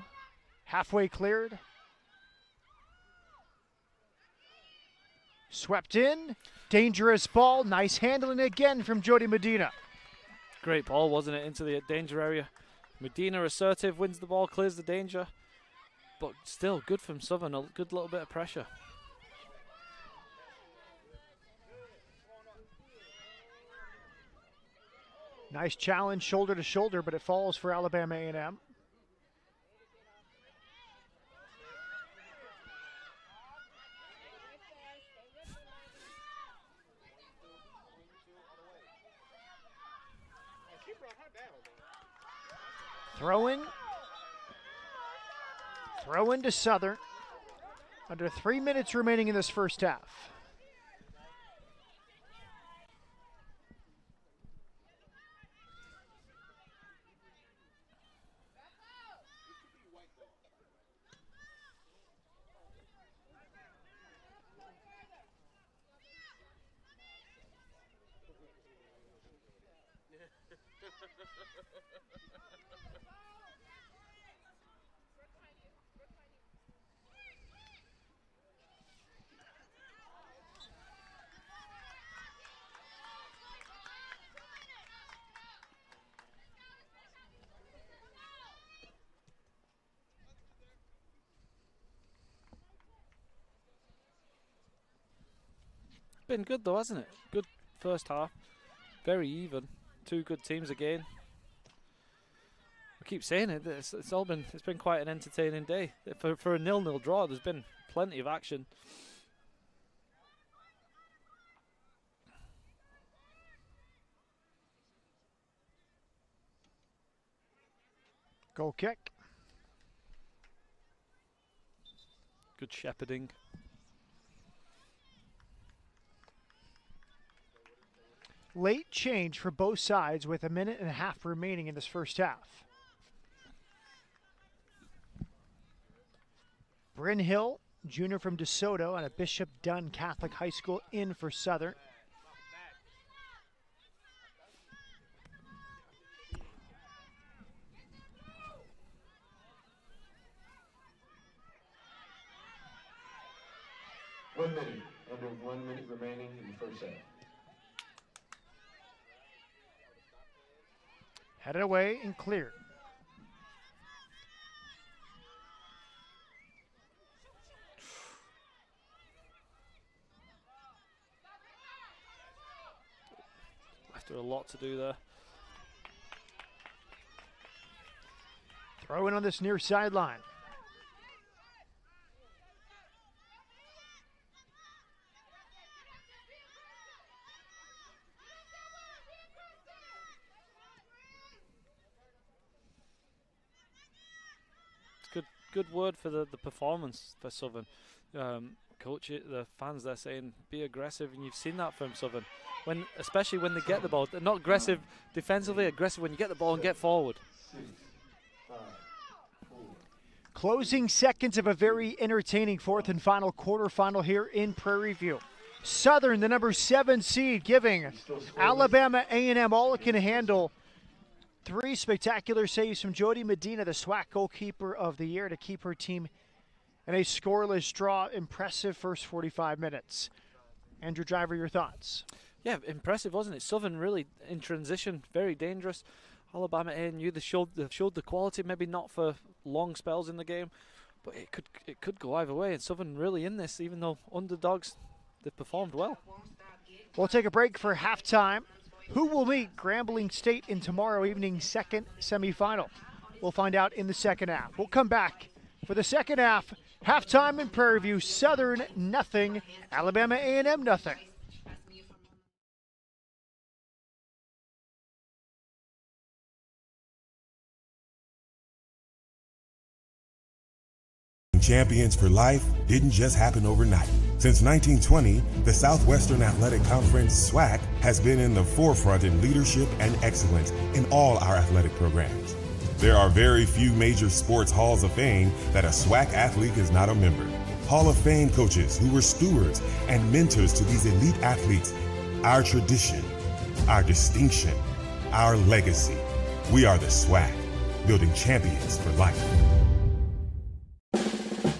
halfway cleared. Swept in, dangerous ball. Nice handling again from Jody Medina. Great ball, wasn't it, into the danger area. Medina assertive, wins the ball, clears the danger. But still, good from Southern, a good little bit of pressure. Nice challenge, shoulder to shoulder, but it falls for Alabama A&M. Throw in to Southern. Under 3 minutes remaining in this first half. Been good though, hasn't it? Good first half. Very even. Two good teams again. I keep saying it. It's been quite an entertaining day. For a 0-0 draw, there's been plenty of action. Goal kick. Good shepherding. Late change for both sides with 1.5 minutes remaining in this first half. Bryn Hill, junior from DeSoto out of Bishop Dunn Catholic High School, in for Southern. Under 1 minute remaining in the first half. Headed away and cleared. Left her a lot to do there. Throw in on this near sideline. Good word for the performance for Southern. Coach, the fans, they're saying be aggressive, and you've seen that from Southern. Especially when they get the ball. They're not aggressive defensively, aggressive when you get the ball and get forward. Closing seconds of a very entertaining fourth and final quarterfinal here in Prairie View. Southern, the number 7 seed, giving Alabama A&M all it can handle. 3 spectacular saves from Jody Medina, the SWAC goalkeeper of the year, to keep her team in a scoreless draw. Impressive first 45 minutes. Andrew Driver, your thoughts? Yeah, impressive, wasn't it? Southern really in transition, very dangerous. Alabama A&U, they showed the quality, maybe not for long spells in the game, but it could go either way. And Southern really in this, even though underdogs, they've performed well. We'll take a break for halftime. Who will meet Grambling State in tomorrow evening's second semifinal? We'll find out in the second half. We'll come back for the second half Halftime in Prairie View, Southern nothing, Alabama A&M nothing. Champions for Life didn't just happen overnight. Since 1920, the Southwestern Athletic Conference, SWAC, has been in the forefront in leadership and excellence in all our athletic programs. There are very few major sports halls of fame that a SWAC athlete is not a member. Hall of Fame coaches who were stewards and mentors to these elite athletes. Our tradition, our distinction, our legacy. We are the SWAC, building champions for life.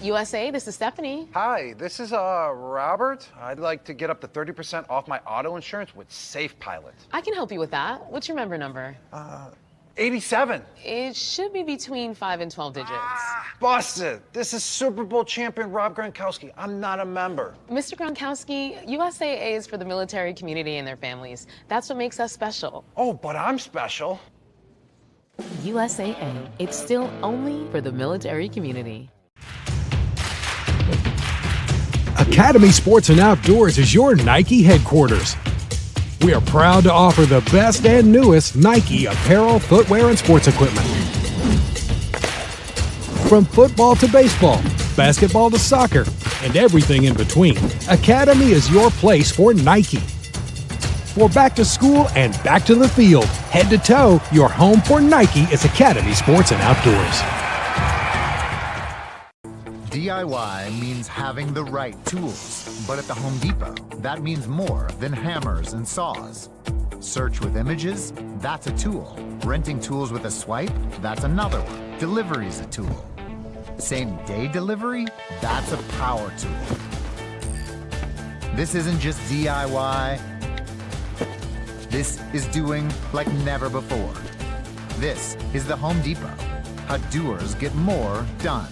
USA, this is Stephanie. Hi, this is Robert. I'd like to get up to 30% off my auto insurance with Safe Pilot. I can help you with that. What's your member number? 87. It should be between 5 and 12 digits. Busted. This is Super Bowl champion Rob Gronkowski. I'm not a member. Mr. Gronkowski, USAA is for the military community and their families. That's what makes us special. Oh, but I'm special. USAA, it's still only for the military community. Academy Sports and Outdoors is your Nike headquarters. We are proud to offer the best and newest Nike apparel, footwear, and sports equipment. From football to baseball, basketball to soccer, and everything in between, Academy is your place for Nike. For back to school and back to the field, head to toe, your home for Nike is Academy Sports and Outdoors. DIY means having the right tools, but at the Home Depot, that means more than hammers and saws. Search with images, that's a tool. Renting tools with a swipe, that's another one. Delivery's a tool. Same-day delivery, that's a power tool. This isn't just DIY. This is doing like never before. This is the Home Depot. How doers get more done.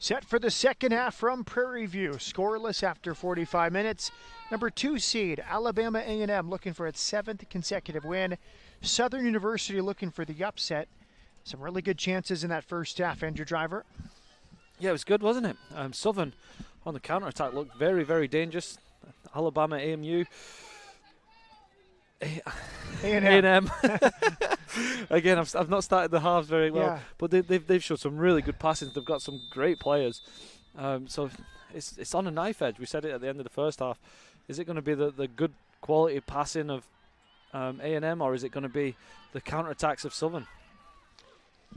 Set for the second half from Prairie View. Scoreless after 45 minutes. Number 2 seed, Alabama A&M, looking for its 7th consecutive win. Southern University looking for the upset. Some really good chances in that first half, Andrew Driver. Yeah, it was good, wasn't it? Southern on the counter-attack looked very, very dangerous. Alabama, AMU. A&M. Again, I've not started the halves very well, but they've showed some really good passing. They've got some great players. So it's on a knife edge. We said it at the end of the first half. Is it going to be the good quality passing of A&M, or is it going to be the counterattacks of Southern?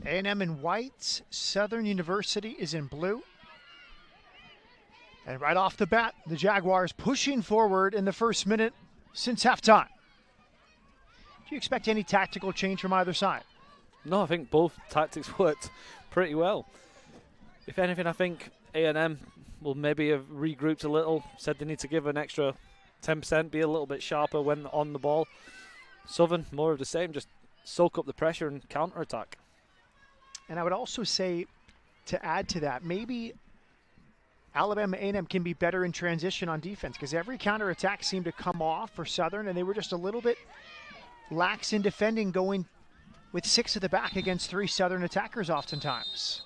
A&M in white, Southern University is in blue. And right off the bat, the Jaguars pushing forward in the first minute since halftime. Do you expect any tactical change from either side? No, I think both tactics worked pretty well. If anything, I think A&M will maybe have regrouped a little, said they need to give an extra 10%, be a little bit sharper when on the ball. Southern, more of the same, just soak up the pressure and counter-attack. And I would also say, to add to that, maybe Alabama A&M can be better in transition on defense, because every counter-attack seemed to come off for Southern, and they were just a little bit lax in defending, going with 6 at the back against 3 Southern attackers oftentimes.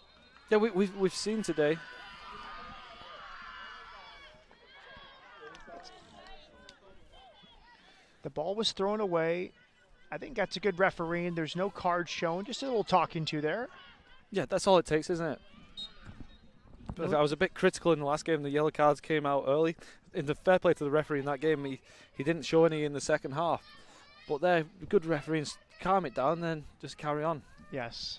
Yeah, we've seen today. The ball was thrown away. I think that's a good refereeing. There's no card shown, just a little talking to there. Yeah, that's all it takes, isn't it? I was a bit critical in the last game. The yellow cards came out early. In the fair play to the referee in that game, he didn't show any in the second half. But they're good refereeing. Calm it down, then just carry on. Yes.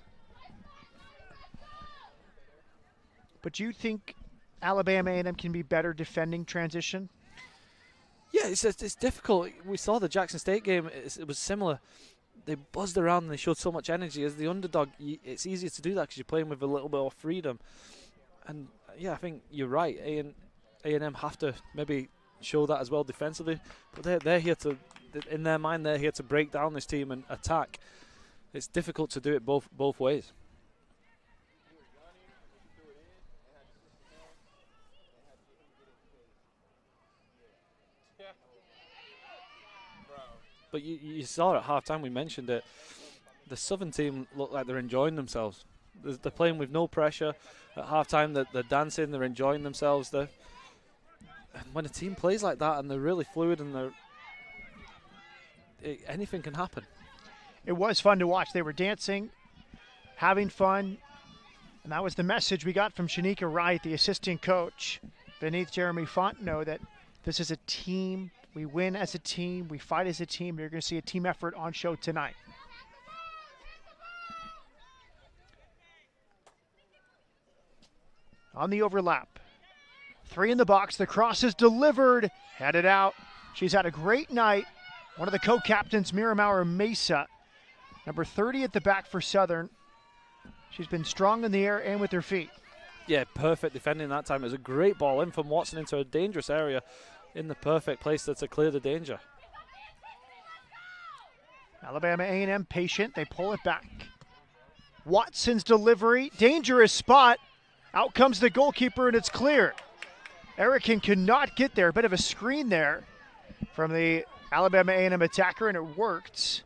But do you think Alabama A&M can be better defending transition? Yeah, it's difficult. We saw the Jackson State game. It was similar. They buzzed around and they showed so much energy. As the underdog, it's easier to do that because you're playing with a little bit of freedom. And yeah, I think you're right. A&M have to maybe show that as well defensively. But they're here to, in their mind, they're here to break down this team and attack. It's difficult to do it both ways. But you saw at halftime, we mentioned it, the Southern team look like they're enjoying themselves. They're playing with no pressure. At halftime, they're dancing, they're enjoying themselves. And when a team plays like that and they're really fluid and anything can happen. It was fun to watch. They were dancing, having fun, and that was the message we got from Shanika Wright, the assistant coach, beneath Jeremy Fontenot, that this is a team. We win as a team. We fight as a team. You're going to see a team effort on show tonight. On the overlap. 3 in the box. The cross is delivered. Headed out. She's had a great night. One of the co-captains, Miramauer Mesa. Number 30 at the back for Southern. She's been strong in the air and with her feet. Yeah, perfect defending that time. It was a great ball in from Watson into a dangerous area. In the perfect place to clear the danger. Alabama A&M patient. They pull it back. Watson's delivery. Dangerous spot. Out comes the goalkeeper, and it's clear. Erickson could not get there. A bit of a screen there from the Alabama A&M attacker, and it worked.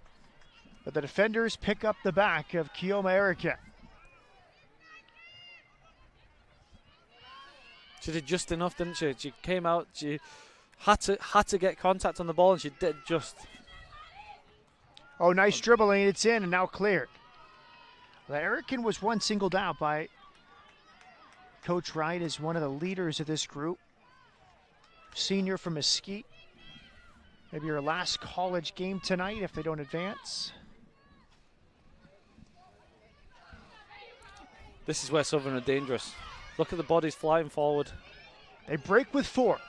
But the defenders pick up the back of Kioma Erickson. She did just enough, didn't she? She came out, she had to get contact on the ball, and she did just. Oh, nice dribbling. It's in and now cleared. Well, Erickson was one singled out by Coach Wright as one of the leaders of this group. Senior from Mesquite. Maybe her last college game tonight if they don't advance. This is where Southern are dangerous. Look at the bodies flying forward. They break with 4.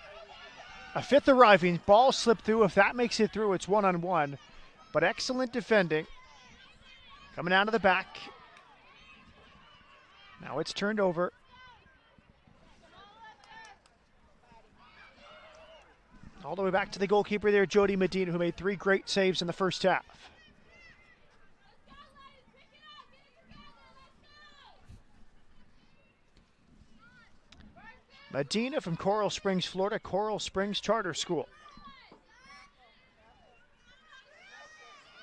A 5th arriving. Ball slipped through. If that makes it through, it's 1-on-1. But excellent defending. Coming out of the back. Now it's turned over. All the way back to the goalkeeper there, Jody Medina, who made 3 great saves in the first half. Medina from Coral Springs, Florida, Coral Springs Charter School.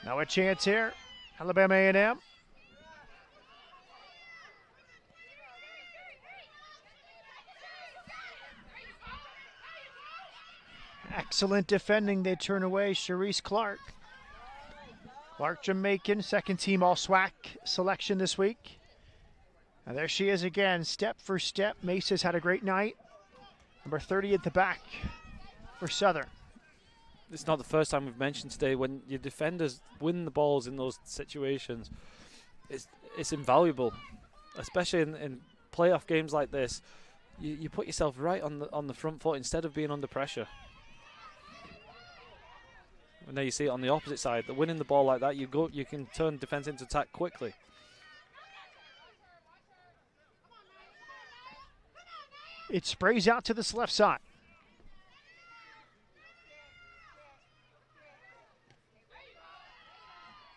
Now a chance here, Alabama A&M. Excellent defending, they turn away Sharice Clark. Clark, Jamaican, second team All-SWAC selection this week. And there she is again, step for step. Mesa's had a great night. Number 30 at the back for Southern. It's not the first time we've mentioned today, when your defenders win the balls in those situations, it's invaluable, especially in playoff games like this. You put yourself right on the front foot instead of being under pressure. And now you see it on the opposite side. That winning the ball like that, you can turn defense into attack quickly. It sprays out to this left side.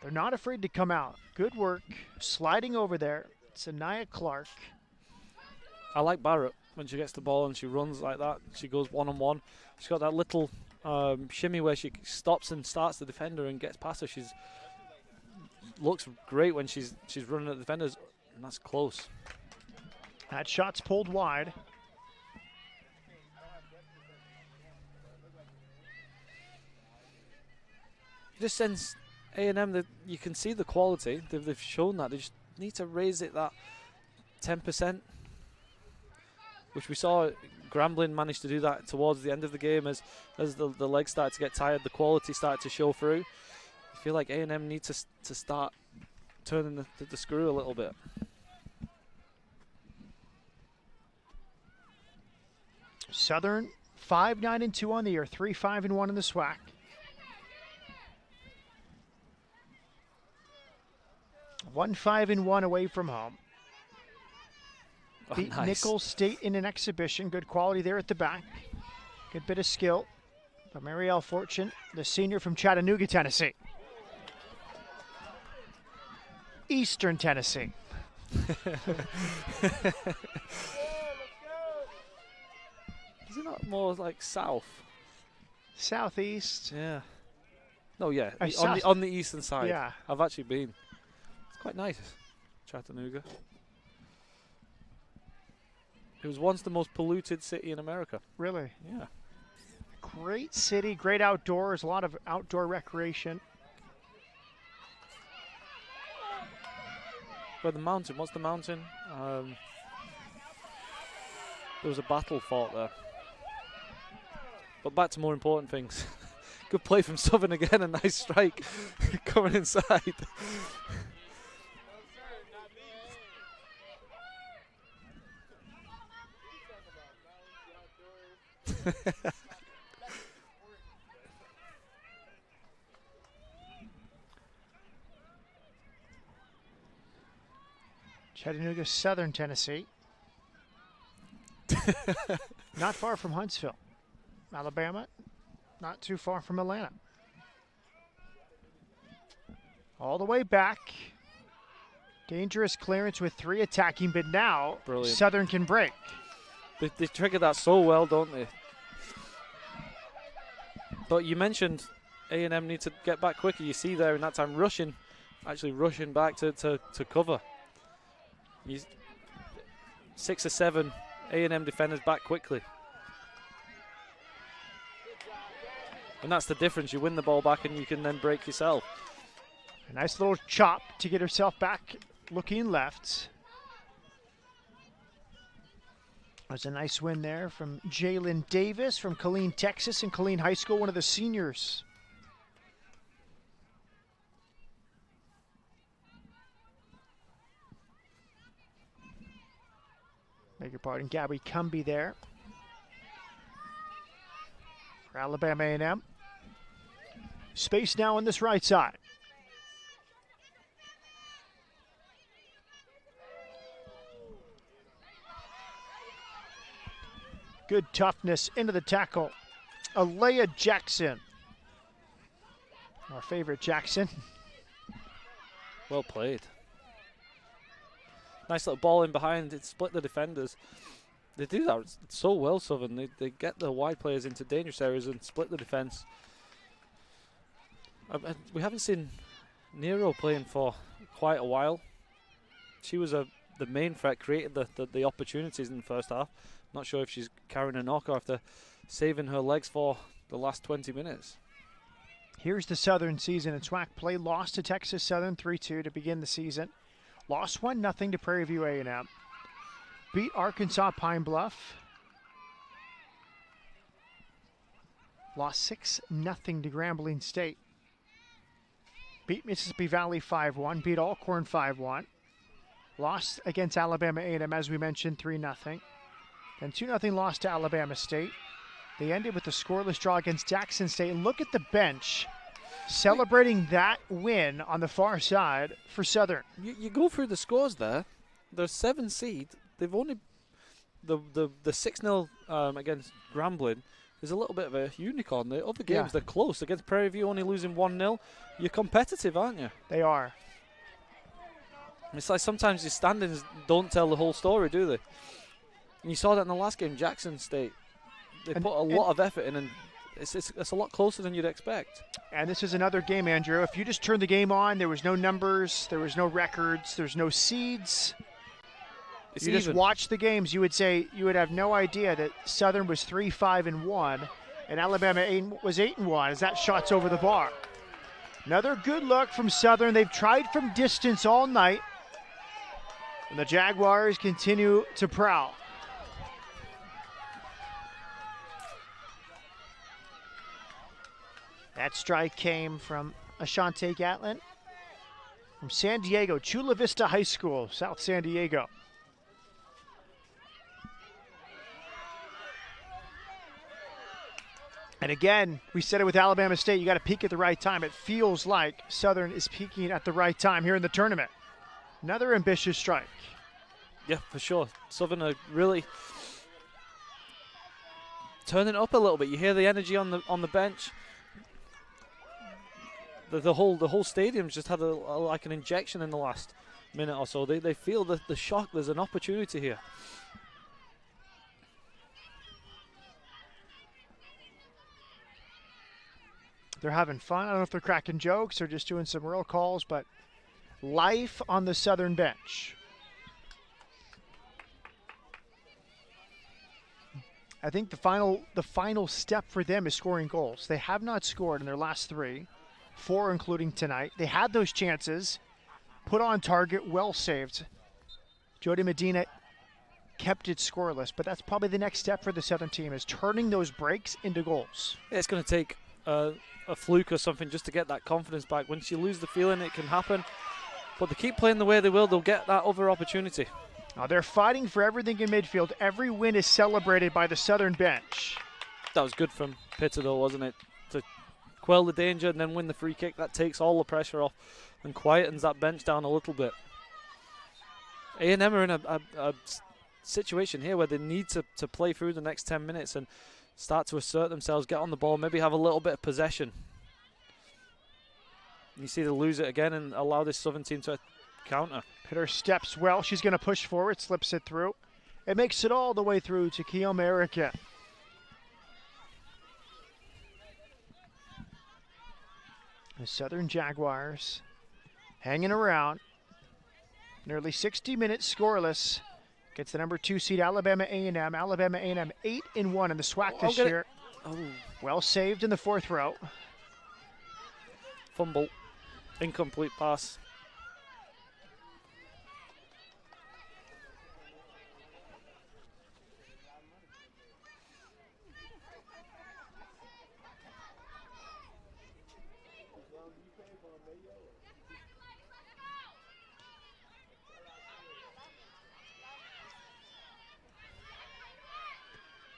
They're not afraid to come out. Good work. Sliding over there. It's Anaya Clark. I like Barrett when she gets the ball and she runs like that. She goes one-on-one. She's got that little shimmy where she stops and starts the defender and gets past her. She's looks great when she's running at the defenders, and that's close. That shot's pulled wide. It just sends A&M that you can see the quality. They've shown that. They just need to raise it that 10%, which we saw Grambling managed to do that towards the end of the game as the legs started to get tired, the quality started to show through. I feel like A&M needs to start turning the screw a little bit. Southern 5-9-2 on the year, 3-5-1 in the SWAC. One 5-1 away from home. Beat Nice. Nicholls State in an exhibition. Good quality there at the back. Good bit of skill. But Marielle Fortune, the senior from Chattanooga, Tennessee. Eastern Tennessee. Is it not more like south? Southeast. Yeah. No, yeah. South. On the eastern side. Yeah. I've actually been. It's quite nice. Chattanooga. It was once the most polluted city in America. Really? Yeah. Great city, great outdoors, a lot of outdoor recreation. Where the mountain? What's the mountain? There was a battle fought there. But back to more important things. Good play from Southern again, a nice strike coming inside. Chattanooga, Southern Tennessee. Not far from Huntsville. Alabama, not too far from Atlanta. All the way back. Dangerous clearance with 3 attacking, but now Brilliant. Southern can break. They trigger that so well, don't they? But you mentioned A&M need to get back quicker. You see there in that time rushing back to cover. 6 or 7 A&M defenders back quickly. And that's the difference. You win the ball back and you can then break yourself. A nice little chop to get herself back looking left. There's a nice win there from Jalen Davis from Killeen, Texas, and Killeen High School, one of the seniors. Beg your pardon, Gabby Cumby there for Alabama A&M. Space now on this right side. Good toughness into the tackle. Alea Jackson. Our favorite Jackson. Well played. Nice little ball in behind. It split the defenders. They do that so well, Southern. They get the wide players into dangerous areas and split the defence. We haven't seen Nero playing for quite a while. She was the main threat, created the opportunities in the first half. Not sure if she's carrying a knock or if they're saving her legs for the last 20 minutes. Here's the Southern season in SWAC play. Lost to Texas Southern 3-2 to begin the season. Lost 1-0 to Prairie View A&M. Beat Arkansas Pine Bluff. Lost 6-0 to Grambling State. Beat Mississippi Valley 5-1. Beat Alcorn 5-1. Lost against Alabama A&M, as we mentioned, 3-0. Then 2-0 loss to Alabama State. They ended with a scoreless draw against Jackson State. Look at the bench celebrating that win on the far side for Southern. You go through the scores there. They're 7 seed. They've only the 6-0 against Grambling is a little bit of a unicorn. The other games they're close. Against Prairie View only losing 1-0. You're competitive, aren't you? They are. It's like sometimes your standings don't tell the whole story, do they? And you saw that in the last game, Jackson State. They put a lot of effort in, and it's a lot closer than you'd expect. And this is another game, Andrew. If you just turned the game on, there was no numbers, there was no records, there's no seeds. It's you just watch the games, you would have no idea that Southern was 3-5-1 and Alabama was 8-1 as that shot's over the bar. Another good look from Southern. They've tried from distance all night, and the Jaguars continue to prowl. That strike came from Ashante Gatlin from San Diego, Chula Vista High School, South San Diego. And again, we said it with Alabama State, you got to peak at the right time. It feels like Southern is peaking at the right time here in the tournament. Another ambitious strike. Yeah, for sure. Southern are really turning it up a little bit. You hear the energy on the bench. The whole stadium's just had like an injection in the last minute or so. They feel the shock. There's an opportunity here. They're having fun. I don't know if they're cracking jokes or just doing some real calls, but life on the Southern bench. I think the final step for them is scoring goals. They have not scored in their last 3, 4 including tonight. They had those chances, put on target, well saved. Jody Medina kept it scoreless, but that's probably the next step for the Southern team, is turning those breaks into goals. Yeah, it's going to take a fluke or something just to get that confidence back. Once you lose the feeling, it can happen. But they keep playing the way they will, they'll get that other opportunity. Now they're fighting for everything in midfield. Every win is celebrated by the Southern bench. That was good from Pitter, though, wasn't it? To quell the danger and then win the free kick. That takes all the pressure off and quietens that bench down a little bit. A&M are in a situation here where they need to play through the next 10 minutes and start to assert themselves, get on the ball, maybe have a little bit of possession. You see they lose it again and allow this Southern team to counter. Pitter steps well. She's going to push forward, slips it through. It makes it all the way through to Kiyoma Erica. The Southern Jaguars hanging around. Nearly 60 minutes scoreless. Gets the number 2 seed Alabama A&M. Alabama A&M 8-1 in the SWAC this year. Oh. Well saved in the 4th row. Fumble. Incomplete pass.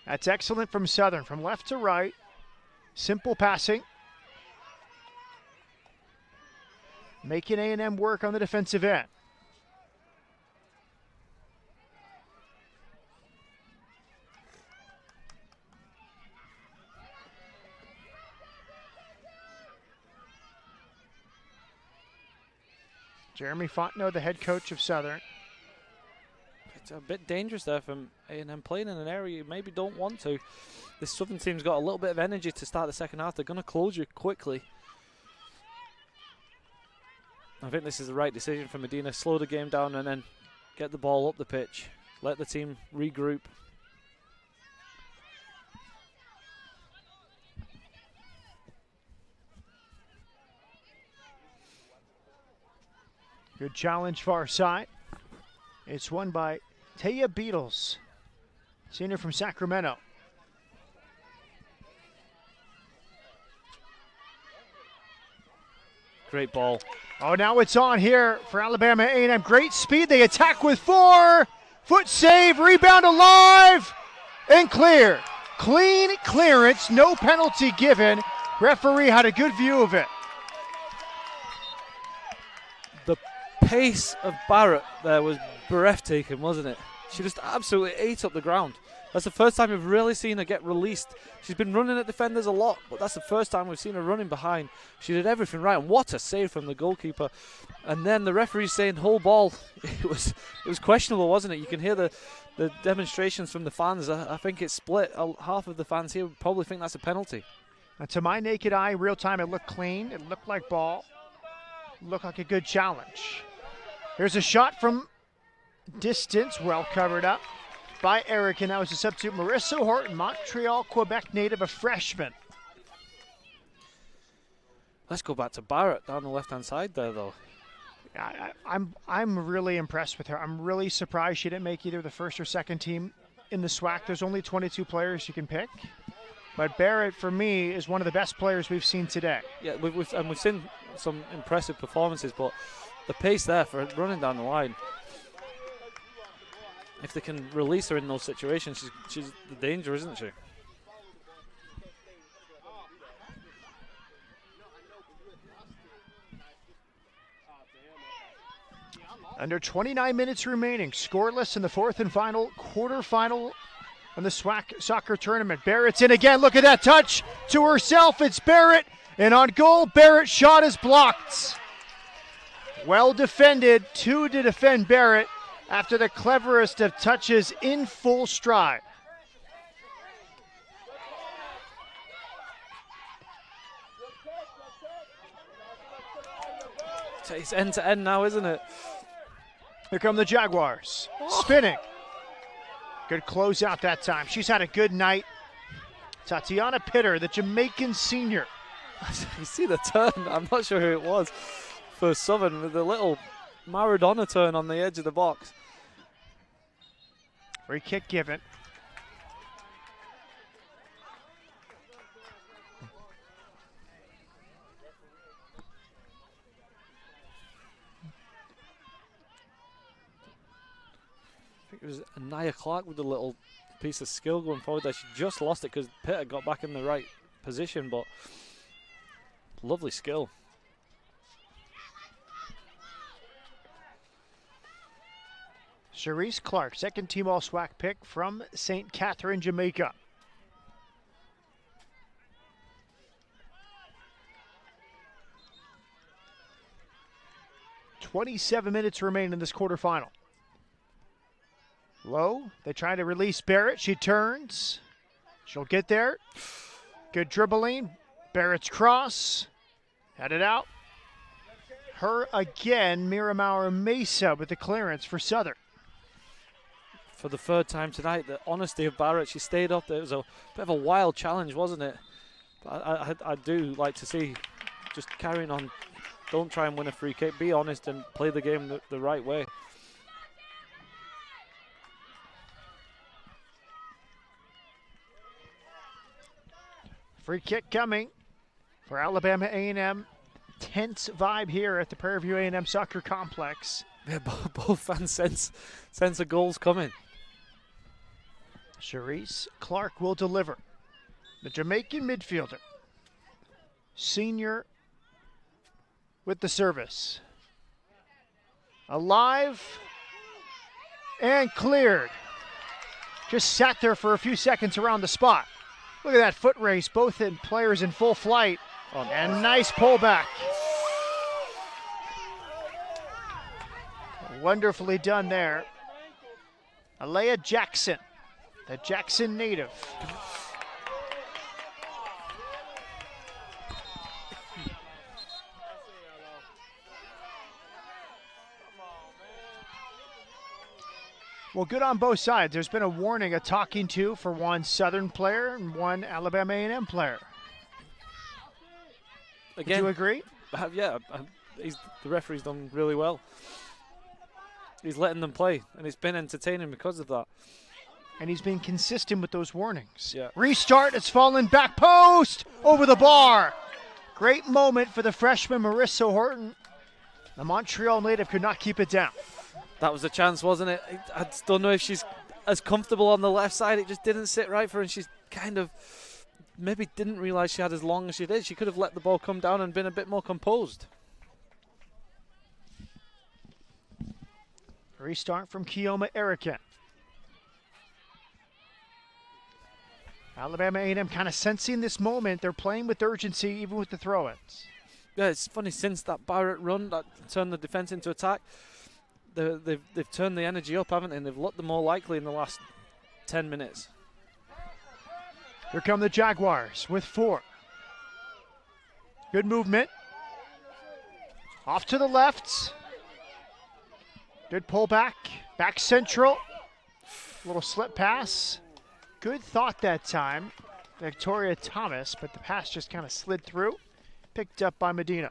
That's excellent from Southern, from left to right. Simple passing. Making A&M work on the defensive end. Jeremy Fontenot, the head coach of Southern. It's a bit dangerous there from A&M playing in an area you maybe don't want to. This Southern team's got a little bit of energy to start the second half. They're going to close you quickly. I think this is the right decision for Medina. Slow the game down and then get the ball up the pitch. Let the team regroup. Good challenge far side. It's won by Taya Beatles, senior from Sacramento. Great ball. Oh, now it's on here for Alabama A&M. Great speed. They attack with 4. Foot save, rebound alive, and clear. Clean clearance, no penalty given. Referee had a good view of it. The pace of Barrett there was breathtaking, wasn't it? She just absolutely ate up the ground. That's the first time we've really seen her get released. She's been running at defenders a lot, but that's the first time we've seen her running behind. She did everything right, and what a save from the goalkeeper. And then the referee saying whole ball. It was questionable, wasn't it? You can hear the demonstrations from the fans. I think it's split. Half of the fans here would probably think that's a penalty. And to my naked eye, real time, it looked clean. It looked like ball. Looked like a good challenge. Here's a shot from distance, well covered up by Eric, and that was a substitute. Marissa Horton, Montreal, Quebec native, a freshman. Let's go back to Barrett down the left-hand side there, though. I'm really impressed with her. I'm really surprised she didn't make either the first or second team in the SWAC. There's only 22 players you can pick, but Barrett, for me, is one of the best players we've seen today. Yeah, we've seen some impressive performances, but the pace there for running down the line. If they can release her in those situations, she's the danger, isn't she? Under 29 minutes remaining, scoreless in the fourth and final quarterfinal in the SWAC soccer tournament. Barrett's in again. Look at that touch to herself. It's Barrett, and on goal, Barrett's shot is blocked. Well defended, 2 to defend Barrett after the cleverest of touches in full stride. It's end to end now, isn't it? Here come the Jaguars. Spinning. Good closeout that time. She's had a good night. Tatiana Pitter, the Jamaican senior. You see the turn? I'm not sure who it was for Southern with the little Maradona turn on the edge of the box. Free kick given. I think it was Anaya Clark with a little piece of skill going forward there. She just lost it because Pitter got back in the right position, but lovely skill. Cherise Clark, second team All-SWAC pick from St. Catherine, Jamaica. "27 minutes remain in this quarterfinal. Low, they try to release Barrett. She turns. She'll get there. Good dribbling. Barrett's cross. Headed out. Her again, Miramar Mesa with the clearance for Southern. For the third time tonight, the honesty of Barrett. She stayed up there. It was a bit of a wild challenge, wasn't it? But I do like to see just carrying on. Don't try and win a free kick. Be honest and play the game the right way. Free kick coming for Alabama A&M. Tense vibe here at the Prairie View A&M Soccer Complex. Yeah, both fans sense a goal's coming. Cherise Clark will deliver. The Jamaican midfielder. Senior with the service. Alive and cleared. Just sat there for a few seconds around the spot. Look at that foot race, both players in full flight. And nice pullback. Wonderfully done there. Alea Jackson, the Jackson native. Well, good on both sides. There's been a warning, a talking to for one Southern player and one Alabama A&M player. Again, do you agree? Yeah, the referee's done really well. He's letting them play, and it's been entertaining because of that. And he's been consistent with those warnings. Yeah. Restart, it's fallen back post, over the bar. Great moment for the freshman Marissa Horton. The Montreal native could not keep it down. That was a chance, wasn't it? I just don't know if she's as comfortable on the left side. It just didn't sit right for her, and she's kind of maybe didn't realize she had as long as she did. She could have let the ball come down and been a bit more composed. Restart from Keoma Erican. Alabama A&M kind of sensing this moment. They're playing with urgency, even with the throw-ins. Yeah, it's funny, since that Barrett run that turned the defense into attack, they've turned the energy up, haven't they? And they've looked the more likely in the last 10 minutes. Here come the Jaguars with 4. Good movement. Off to the left. Good pullback. Back central. Little slip pass. Good thought that time. Victoria Thomas, but the pass just kind of slid through. Picked up by Medina.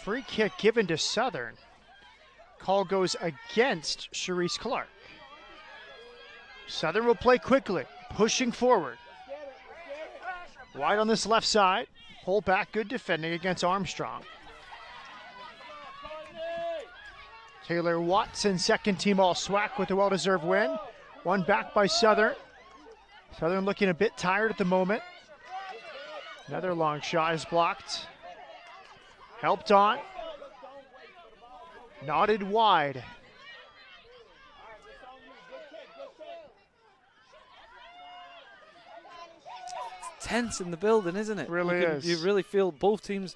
Free kick given to Southern. Call goes against Sharice Clark. Southern will play quickly, pushing forward. Wide on this left side. Pull back, good defending against Armstrong. Taylor Watson, second team all SWAC with a well-deserved win. One back by Southern. Southern looking a bit tired at the moment. Another long shot is blocked. Helped on. Nodded wide. It's tense in the building, isn't it? Really is. You really feel both teams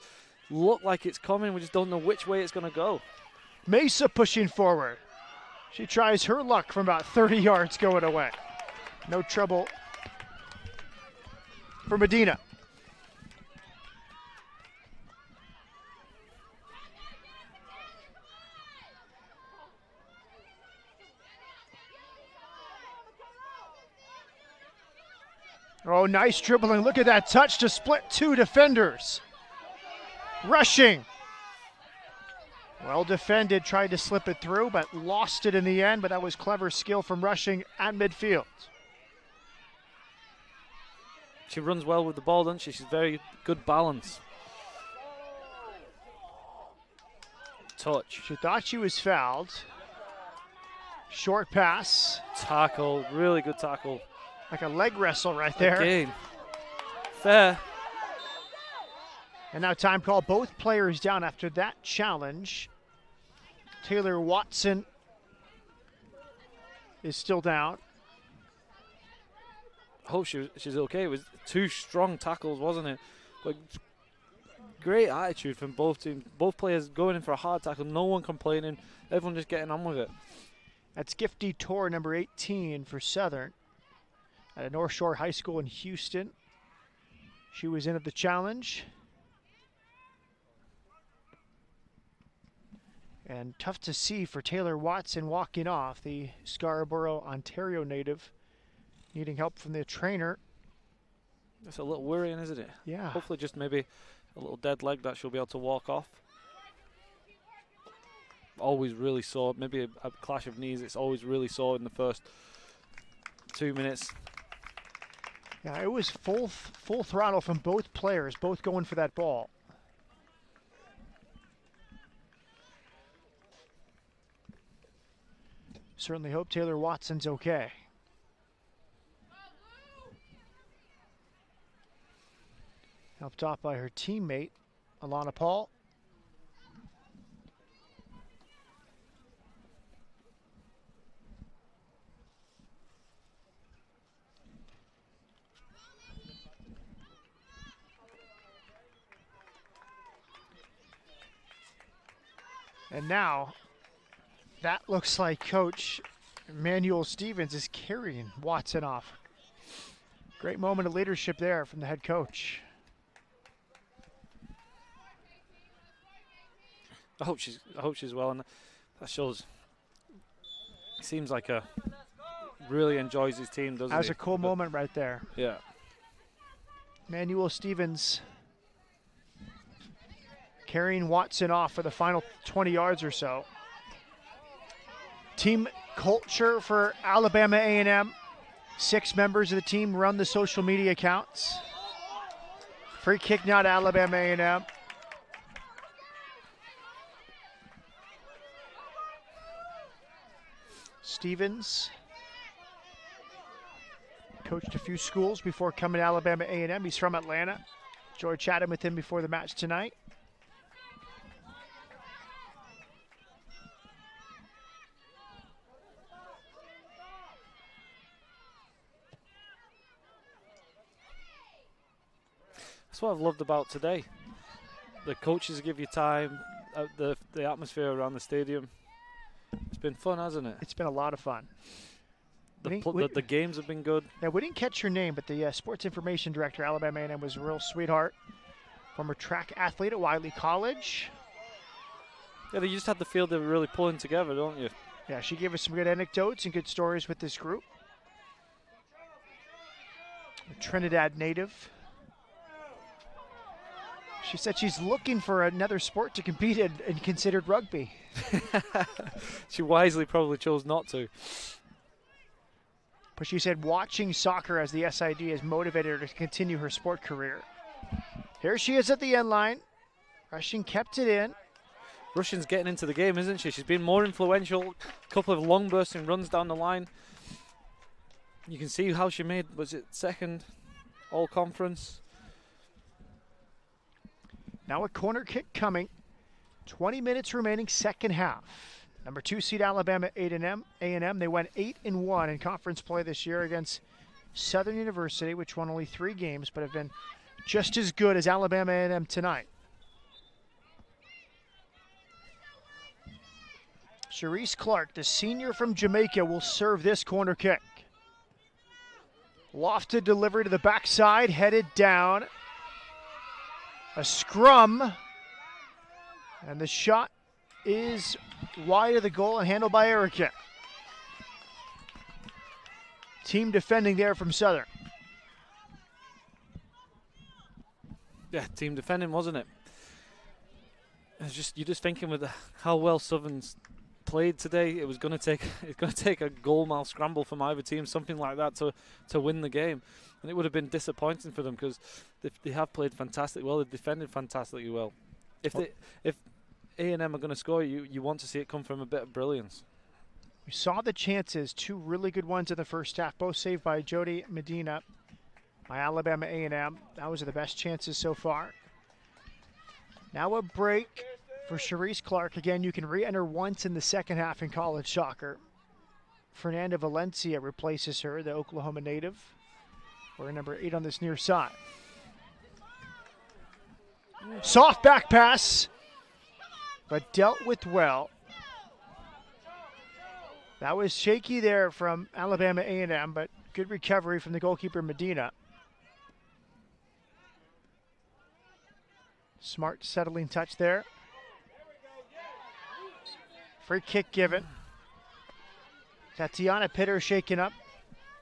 look like it's coming. We just don't know which way it's going to go. Mesa pushing forward. She tries her luck from about 30 yards going away. No trouble for Medina. Oh, nice dribbling. Look at that touch to split 2 defenders. Rushing. Well defended, tried to slip it through, but lost it in the end. But that was clever skill from Rushing at midfield. She runs well with the ball, doesn't she? She's very good balance. Touch. She thought she was fouled. Short pass. Tackle, really good tackle. Like a leg wrestle right there. Again. Fair. And now time call. Both players down after that challenge. Taylor Watson is still down. I hope she's okay. It was 2 strong tackles, wasn't it? But great attitude from both teams. Both players going in for a hard tackle. No one complaining. Everyone just getting on with it. That's Gifty Tor, number 18 for Southern at North Shore High School in Houston. She was in at the challenge. And tough to see for Taylor Watson walking off, the Scarborough, Ontario native, needing help from the trainer. That's a little worrying, isn't it? Yeah. Hopefully just maybe a little dead leg that she'll be able to walk off. Always really sore. Maybe a clash of knees. It's always really sore in the first 2 minutes. Yeah, it was full throttle from both players, both going for that ball. Certainly hope Taylor Watson's okay. Helped off by her teammate, Alana Paul. And now that looks like Coach Emmanuel Stevens is carrying Watson off. Great moment of leadership there from the head coach. I hope she's well, and that shows. Seems like really enjoys his team, doesn't he? That was a cool moment right there. Yeah. Emmanuel Stevens carrying Watson off for the final 20 yards or so. Team culture for Alabama A&M. 6 members of the team run the social media accounts. Free kick now to Alabama A&M. Stevens coached a few schools before coming to Alabama A&M. He's from Atlanta. Enjoyed chatting with him before the match tonight. That's what I've loved about today. The coaches give you time, the atmosphere around the stadium. It's been fun, hasn't it? It's been a lot of fun. The games have been good. Yeah, we didn't catch your name, but the sports information director, Alabama A&M, was a real sweetheart. Former track athlete at Wiley College. Yeah, you just had the feel they were really pulling together, don't you? Yeah, she gave us some good anecdotes and good stories with this group. A Trinidad native. She said she's looking for another sport to compete in and considered rugby. She wisely probably chose not to. But she said watching soccer as the SID has motivated her to continue her sport career. Here she is at the end line. Rushing kept it in. Russian's getting into the game, isn't she? She's been more influential. A couple of long bursting runs down the line. You can see how she made, was it second all conference? Now a corner kick coming. 20 minutes remaining, second half. Number 2 seed Alabama A&M. They went 8-1 in conference play this year against Southern University, which won only 3 games, but have been just as good as Alabama A&M tonight. Cherise Clark, the senior from Jamaica, will serve this corner kick. Lofted delivery to the backside, headed down. A scrum, and the shot is wide of the goal and handled by Erica. Team defending there from Southern. Yeah, team defending, wasn't it? You're just thinking with how well Southern's played today, it's going to take a goal mile scramble from either team, something like that, to win the game. And it would have been disappointing for them because they have played fantastically well. They've defended fantastically well. If A&M are going to score, you want to see it come from a bit of brilliance. We saw the chances, 2 really good ones in the first half, both saved by Jody Medina by Alabama A&M. Those are the best chances so far. Now a break for Cherise Clark. Again, you can re-enter once in the second half in college soccer. Fernanda Valencia replaces her, the Oklahoma native. We're number 8 on this near side. Soft back pass, but dealt with well. That was shaky there from Alabama A&M, but good recovery from the goalkeeper Medina. Smart settling touch there. Free kick given. Tatiana Pitter shaken up.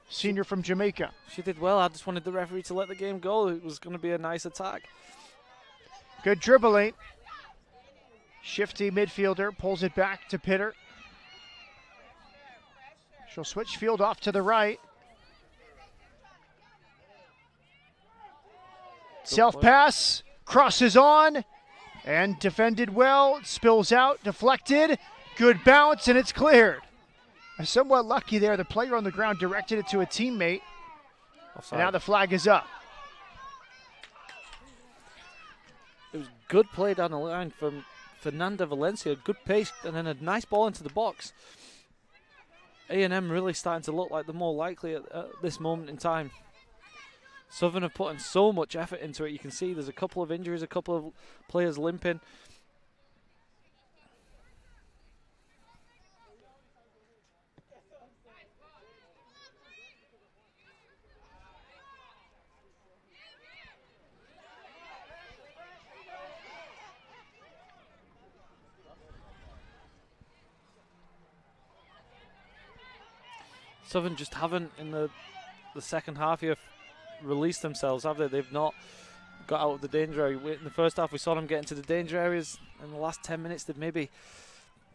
Senior from Jamaica. She did well. I just wanted the referee to let the game go. It was going to be a nice attack. Good dribbling. Shifty midfielder pulls it back to Pitter. She'll switch field off to the right. Self-pass, crosses on, and defended well. Spills out, deflected. Good bounce, and it's cleared. Somewhat lucky there. The player on the ground directed it to a teammate. Offside. And now the flag is up. It was good play down the line from Fernanda Valencia. Good pace, and then a nice ball into the box. A&M really starting to look like the more likely at this moment in time. Southern have put in so much effort into it. You can see there's a couple of injuries, a couple of players limping. Southern just haven't in the second half here released themselves, have they? They've not got out of the danger area. In the first half, we saw them get into the danger areas. In the last 10 minutes, they've maybe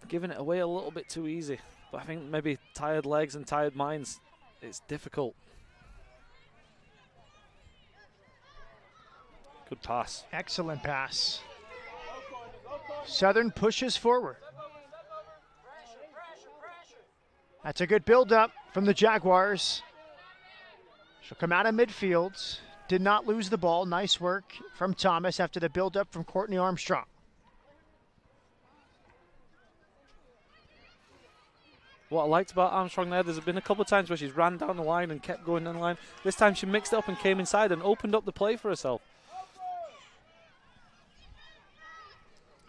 given it away a little bit too easy. But I think maybe tired legs and tired minds, it's difficult. Good pass. Excellent pass. Southern pushes forward. That's a good build-up from the Jaguars. She'll come out of midfield. Did not lose the ball. Nice work from Thomas after the build-up from Courtney Armstrong. What I liked about Armstrong there's been a couple of times where she's ran down the line and kept going down the line. This time she mixed it up and came inside and opened up the play for herself.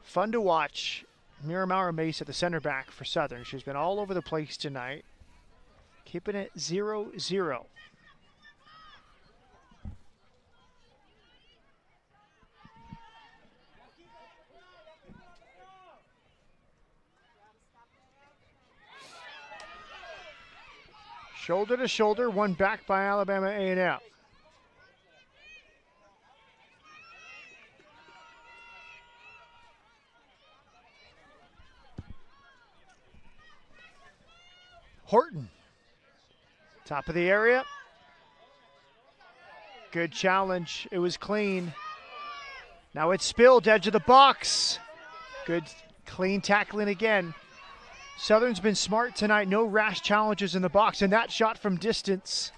Fun to watch. Miramara Mace at the center back for Southern. She's been all over the place tonight. Keeping it 0-0. Shoulder to shoulder, one back by Alabama A&M. Horton, top of the area. Good challenge, it was clean. Now it's spilled, edge of the box. Good clean tackling again. Southern's been smart tonight, no rash challenges in the box, and that shot from distance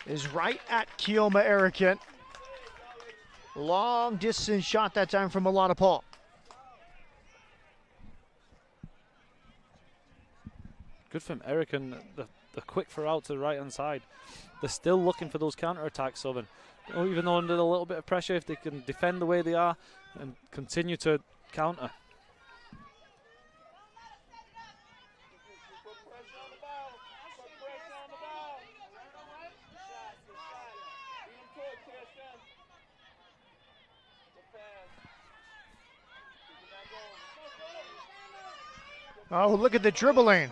is right at Keoma Erican. Long distance shot that time from Alana Paul. Good from Erican, the quick for out to the right hand side. They're still looking for those counter-attacks, Southern. Even though under a little bit of pressure, if they can defend the way they are and continue to counter. Oh, look at the dribbling.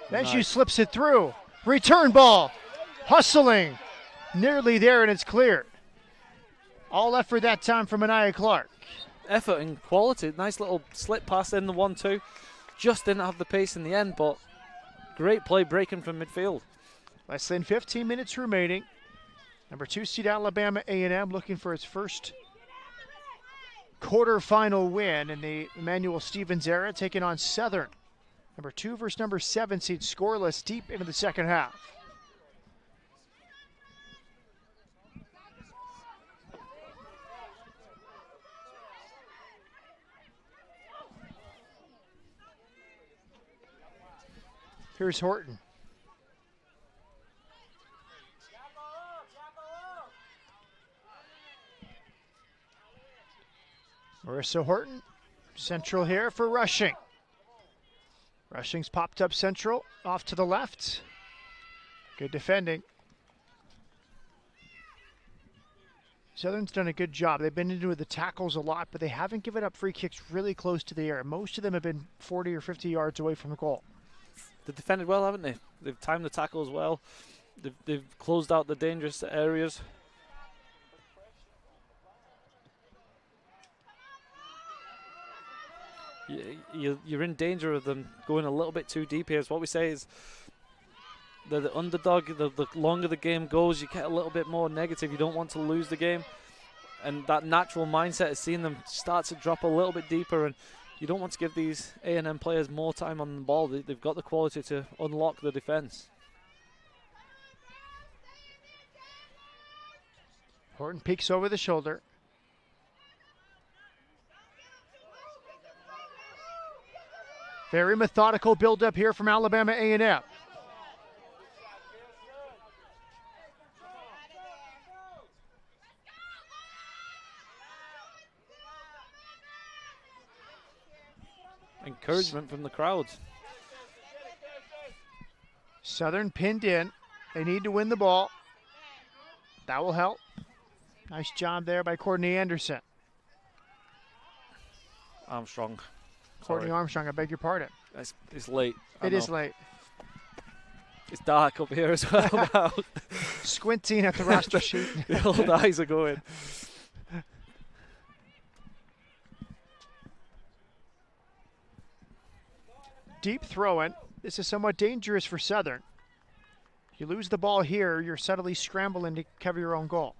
Then Nice. she slips it through. Return ball. Hustling. Nearly there, and it's cleared. All effort that time from Anaya Clark. Effort and quality. Nice little slip pass in the 1-2. Just didn't have the pace in the end, but great play breaking from midfield. Less than 15 minutes remaining. Number 2 seed Alabama A&M looking for its first quarterfinal win in the Emmanuel Stevens era, taking on Southern. Number 2 versus number 7 seed scoreless deep into the second half. Here's Horton. Marissa Horton, central here for Rushing. Rushing's popped up central, off to the left. Good defending. Southern's done a good job. They've been into the tackles a lot, but they haven't given up free kicks really close to the area. Most of them have been 40 or 50 yards away from the goal. They've defended well, haven't they? They've timed the tackles well. They've closed out the dangerous areas. You're in danger of them going a little bit too deep here. So what we say is they're the underdog. The longer the game goes, you get a little bit more negative. You don't want to lose the game. And that natural mindset of seeing them start to drop a little bit deeper, and you don't want to give these A&M players more time on the ball. They've got the quality to unlock the defense. Horton peeks over the shoulder. Very methodical build-up here from Alabama A&M. Encouragement from the crowds. Southern pinned in. They need to win the ball. That will help. Nice job there by Courtney Anderson. Armstrong. Courtney Sorry. Armstrong, I beg your pardon. It's late. It is late. It's dark up here as well now. Squinting at the roster sheet. The old eyes are going. Deep throwing. This is somewhat dangerous for Southern. You lose the ball here, you're suddenly scrambling to cover your own goal.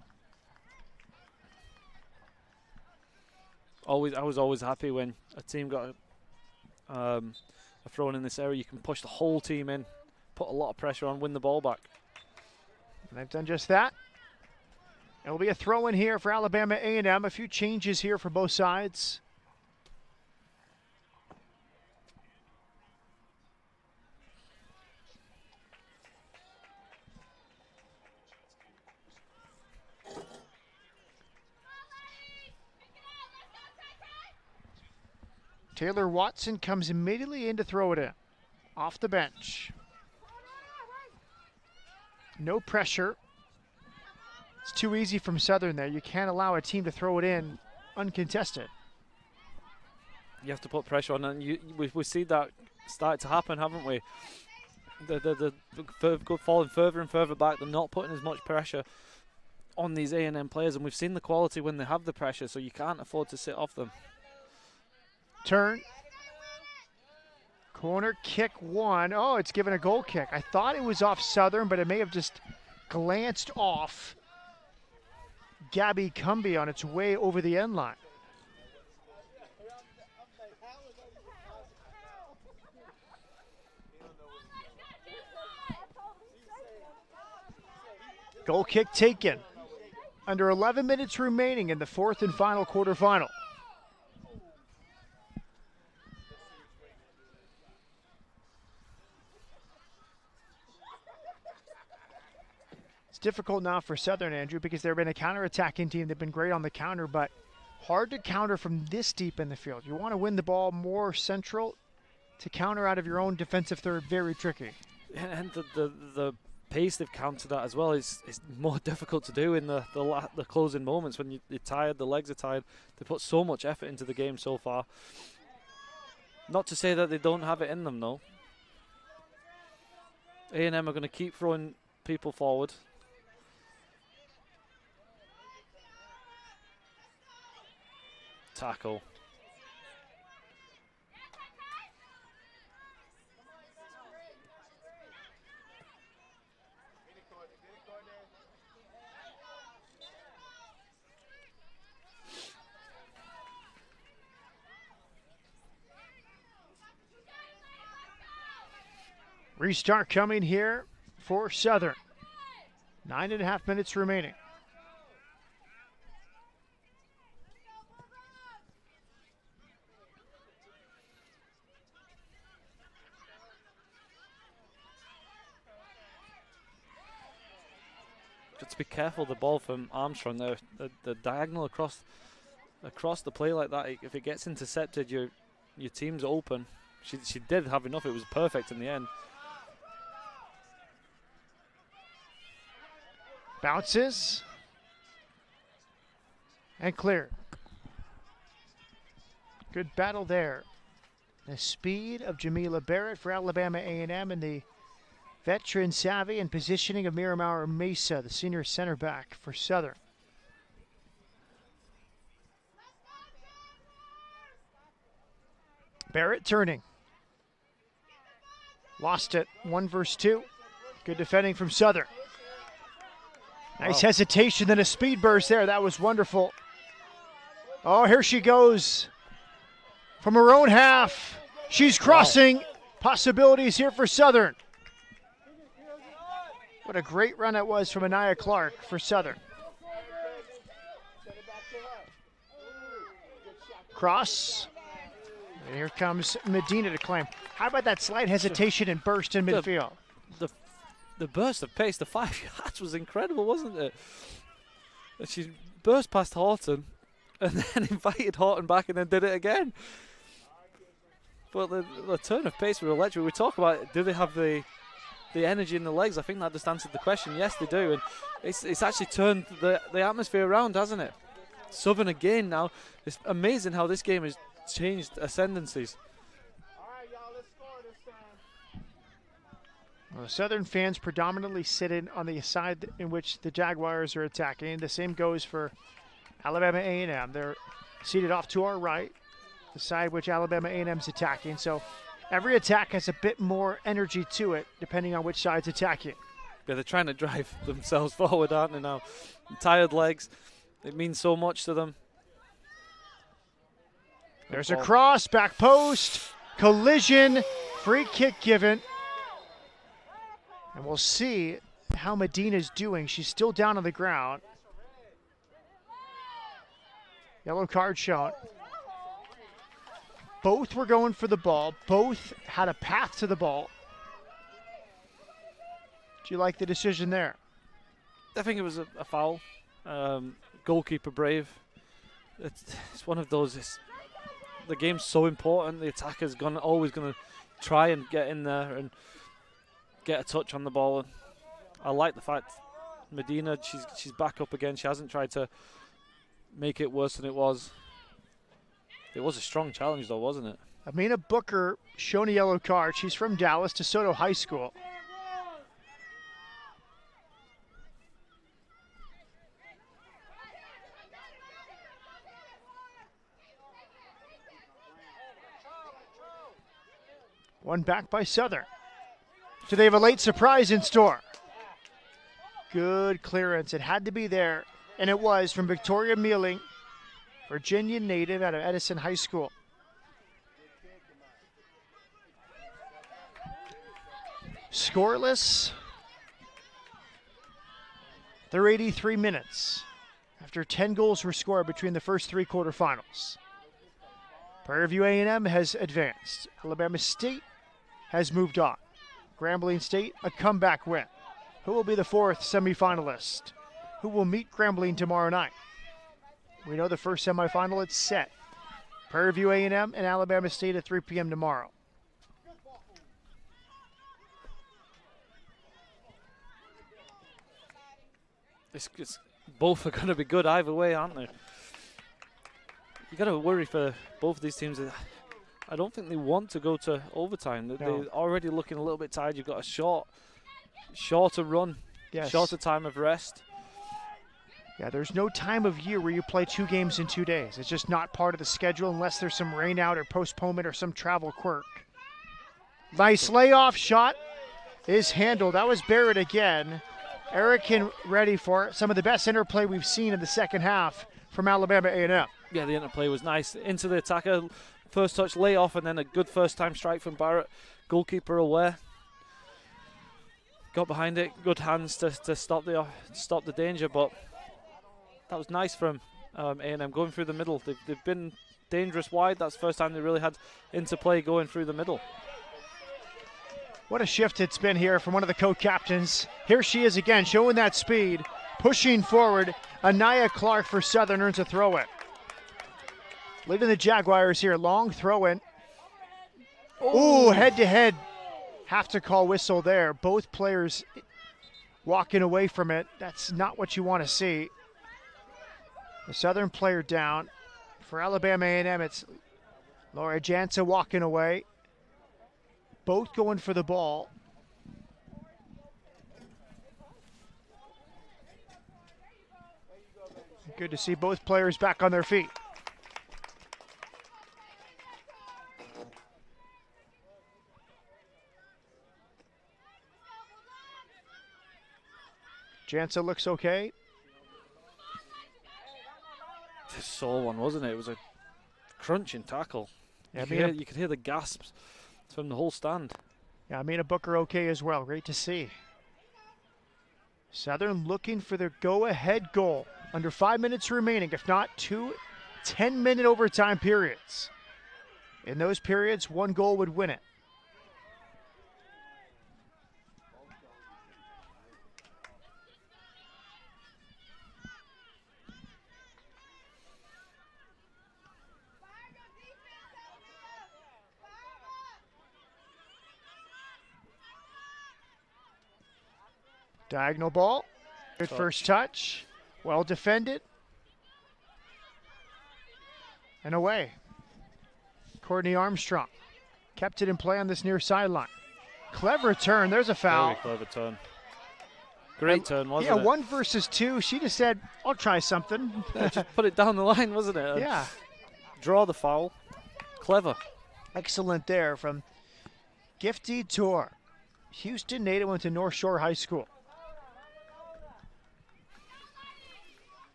I was always happy when a team got a throw in this area. You can push the whole team in, put a lot of pressure on, win the ball back. And they've done just that. It'll be a throw in here for Alabama A&M. A few changes here for both sides. Taylor Watson comes immediately in to throw it in. Off the bench. No pressure. It's too easy from Southern there. You can't allow a team to throw it in uncontested. You have to put pressure on, and we see that start to happen, haven't we? The falling further and further back. They're not putting as much pressure on these A&M players, and we've seen the quality when they have the pressure, so you can't afford to sit off them. Turn. Corner kick one. Oh, it's given a goal kick. I thought it was off Southern, but it may have just glanced off Gabby Cumbie on its way over the end line. Goal kick taken. Under 11 minutes remaining in the fourth and final quarterfinal. Difficult now for Southern, Andrew, because they've been a counter-attacking team. They've been great on the counter, but hard to counter from this deep in the field. You want to win the ball more central. To counter out of your own defensive third, very tricky. And the pace they've countered at as well is more difficult to do in the closing moments when you're tired, the legs are tired. They put so much effort into the game so far. Not to say that they don't have it in them, though. A&M are going to keep throwing people forward. Tackle. Restart coming here for Southern. 9.5 minutes remaining. Just be careful the ball from Armstrong there. The diagonal across the play like that. If it gets intercepted, your team's open. She did have enough. It was perfect in the end. Bounces. And clear. Good battle there. The speed of Jamila Barrett for Alabama A&M and the veteran savvy and positioning of Miramar Mesa, the senior center back for Southern. Barrett turning. Lost it. 1 versus 2. Good defending from Southern. Nice hesitation, then a speed burst there. That was wonderful. Oh, here she goes. From her own half. She's crossing. Wow. Possibilities here for Southern. What a great run it was from Anaya Clark for Southern. Cross. And here comes Medina to claim. How about that slight hesitation and burst in midfield? The burst of pace, the 5 yards was incredible, wasn't it? And she burst past Horton and then invited Horton back and then did it again. But the turn of pace was electric. We talk about, do they have the energy in the legs? I think that just answered the question. Yes, they do. And it's actually turned the atmosphere around, hasn't it? Southern again now. It's amazing how this game has changed ascendancies. Well, Southern fans predominantly sit in on the side in which the Jaguars are attacking. The same goes for Alabama A&M. They're seated off to our right, the side which Alabama A&M's attacking. So every attack has a bit more energy to it, depending on which side's attacking. Yeah, they're trying to drive themselves forward, aren't they now? Tired legs. It means so much to them. There's a cross, back post, collision, free kick given. And we'll see how Medina's doing. She's still down on the ground. Yellow card shown. Both were going for the ball. Both had a path to the ball. Do you like the decision there? I think it was a foul. Goalkeeper brave. It's one of those. The game's so important. The attacker's always going to try and get in there and get a touch on the ball. I like the fact Medina, she's back up again. She hasn't tried to make it worse than it was. It was a strong challenge though, wasn't it? Amina Booker shown a yellow card. She's from Dallas, DeSoto High School. One back by Southern. Do they have a late surprise in store? Good clearance. It had to be there, and it was from Victoria Mealing, Virginia native out of Edison High School. Scoreless through 83 minutes after 10 goals were scored between the first three quarterfinals. Prairie View A&M has advanced. Alabama State has moved on. Grambling State, a comeback win. Who will be the fourth semifinalist? Who will meet Grambling tomorrow night? We know the first semifinal, it's set. Prairie View A&M and Alabama State at 3 p.m. tomorrow. Both are going to be good either way, aren't they? You got to worry for both of these teams. I don't think they want to go to overtime. No. They're already looking a little bit tired. You've got a shorter run, Yes. shorter time of rest. Yeah, there's no time of year where you play 2 games in 2 days. It's just not part of the schedule unless there's some rain out or postponement or some travel quirk. Nice layoff shot is handled. That was Barrett again. Erikin ready for some of the best interplay we've seen in the second half from Alabama A&M. Yeah, the interplay was nice. Into the attacker, first touch layoff, and then a good first-time strike from Barrett. Goalkeeper aware. Got behind it, good hands to stop the danger, but that was nice from A&M going through the middle. They've been dangerous wide. That's the first time they really had interplay going through the middle. What a shift it's been here from one of the co-captains. Here she is again, showing that speed, pushing forward. Anaya Clark for Southern earns a throw-in. Leading the Jaguars here, long throw-in. Ooh, head-to-head. Have to call whistle there. Both players walking away from it. That's not what you want to see. The Southern player down. For Alabama A&M, it's Laura Jansa walking away. Both going for the ball. Good to see both players back on their feet. Jansa looks okay. This saw one, wasn't it? It was a crunching tackle. Yeah, You could hear the gasps from the whole stand. Yeah, Amina Booker okay as well. Great to see. Southern looking for their go-ahead goal. Under 5 minutes remaining, if not 2 10-minute overtime periods. In those periods, 1 goal would win it. Diagonal ball. Good first touch. Well defended. And away. Courtney Armstrong kept it in play on this near sideline. Clever turn. There's a foul. Very clever turn. Great turn, wasn't it? Yeah, 1 versus 2. She just said, I'll try something. Yeah, just put it down the line, wasn't it? Yeah. Draw the foul. Clever. Excellent there from Gifty Tour. Houston native, went to North Shore High School.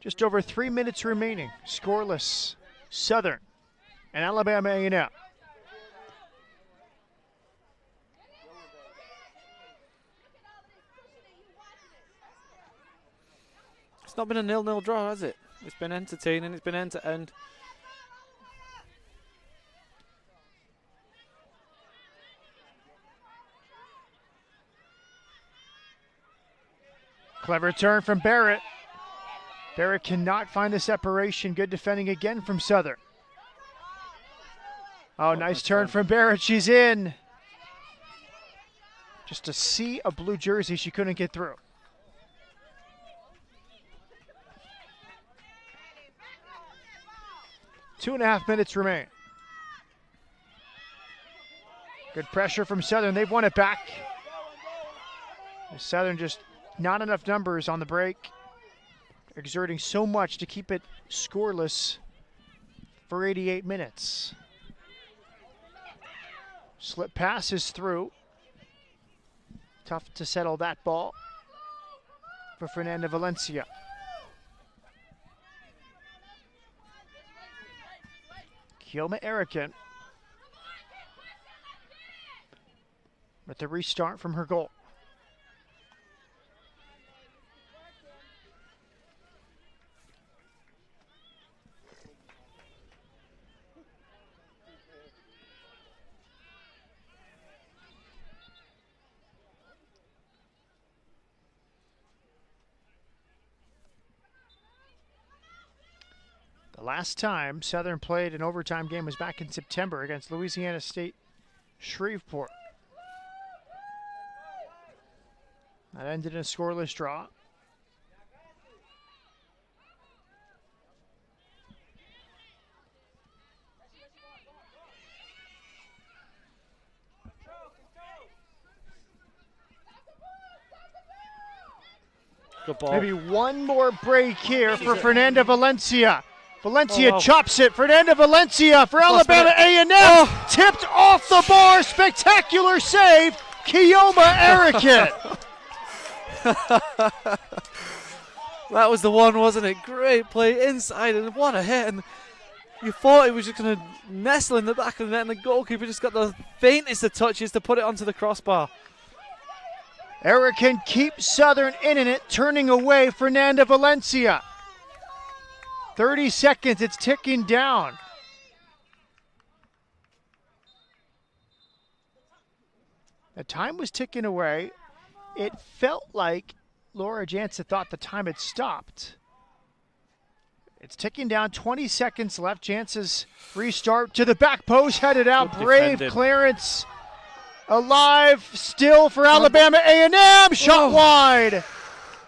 Just over 3 minutes remaining. Scoreless. Southern and Alabama A&M. It's not been a 0-0 draw, has it? It's been entertaining. It's been end to end. Clever turn from Barrett. Barrett cannot find the separation. Good defending again from Southern. Oh, nice turn from Barrett. She's in. Just a sea of blue jersey. She couldn't get through. Two and a half minutes remain. Good pressure from Southern. They've won it back. Southern just not enough numbers on the break. Exerting so much to keep it scoreless for 88 minutes. Slip pass is through. Tough to settle that ball for Fernanda Valencia. Kioma Erikin with the restart from her goal. The last time Southern played an overtime game was back in September against Louisiana State Shreveport. That ended in a scoreless draw. Good ball. Maybe one more break here for Fernanda Valencia. Valencia chops it. Fernanda Valencia for Alabama A&M. Tipped off the bar. Spectacular save. Kioma Erikin. That was the one, wasn't it? Great play inside, and what a hit. And you thought it was just going to nestle in the back of the net, and the goalkeeper just got the faintest of touches to put it onto the crossbar. Erikin keeps Southern in it, turning away Fernanda Valencia. 30 seconds, it's ticking down. The time was ticking away. It felt like Laura Jansen thought the time had stopped. It's ticking down, 20 seconds left. Jansen's restart to the back post, headed out. Good Brave defended. clearance. Alive still for Alabama A&M. Shot wide.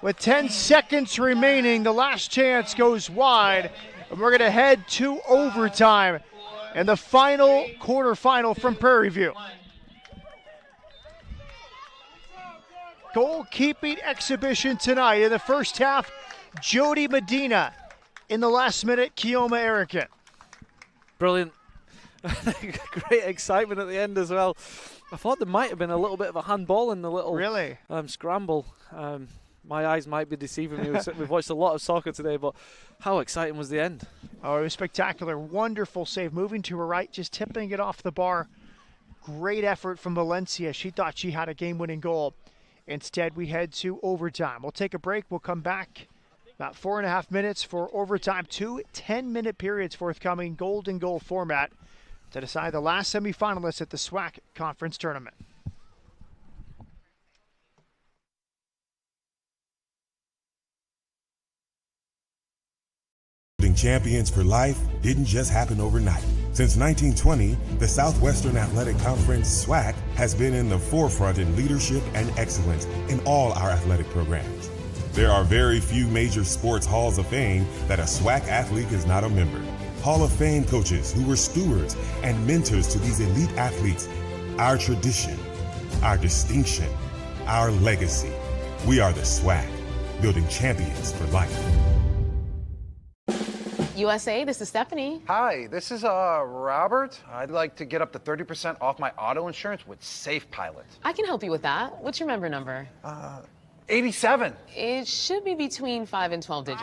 With 10 seconds remaining, the last chance goes wide. And we're going to head to overtime and the final quarterfinal from Prairie View. Goalkeeping exhibition tonight. In the first half, Jody Medina. In the last minute, Kioma Erikin. Brilliant. Great excitement at the end as well. I thought there might have been a little bit of a handball in the little scramble. My eyes might be deceiving me. We've watched a lot of soccer today, but how exciting was the end? Oh, it was spectacular. Wonderful save. Moving to her right, just tipping it off the bar. Great effort from Valencia. She thought she had a game-winning goal. Instead, we head to overtime. We'll take a break. We'll come back. About 4.5 minutes for overtime. 2 10-minute periods forthcoming. Golden goal format to decide the last semifinalists at the SWAC conference tournament. Champions for life didn't just happen overnight. Since 1920, the Southwestern Athletic Conference, SWAC, has been in the forefront in leadership and excellence in all our athletic programs. There are very few major sports halls of fame that a SWAC athlete is not a member. Hall of Fame coaches who were stewards and mentors to these elite athletes. Our tradition, our distinction, our legacy. We are the SWAC, building champions for life. USA, this is Stephanie. Hi, this is Robert. I'd like to get up to 30% off my auto insurance with Safe Pilot. I can help you with that. What's your member number? 87. It should be between 5 and 12 digits.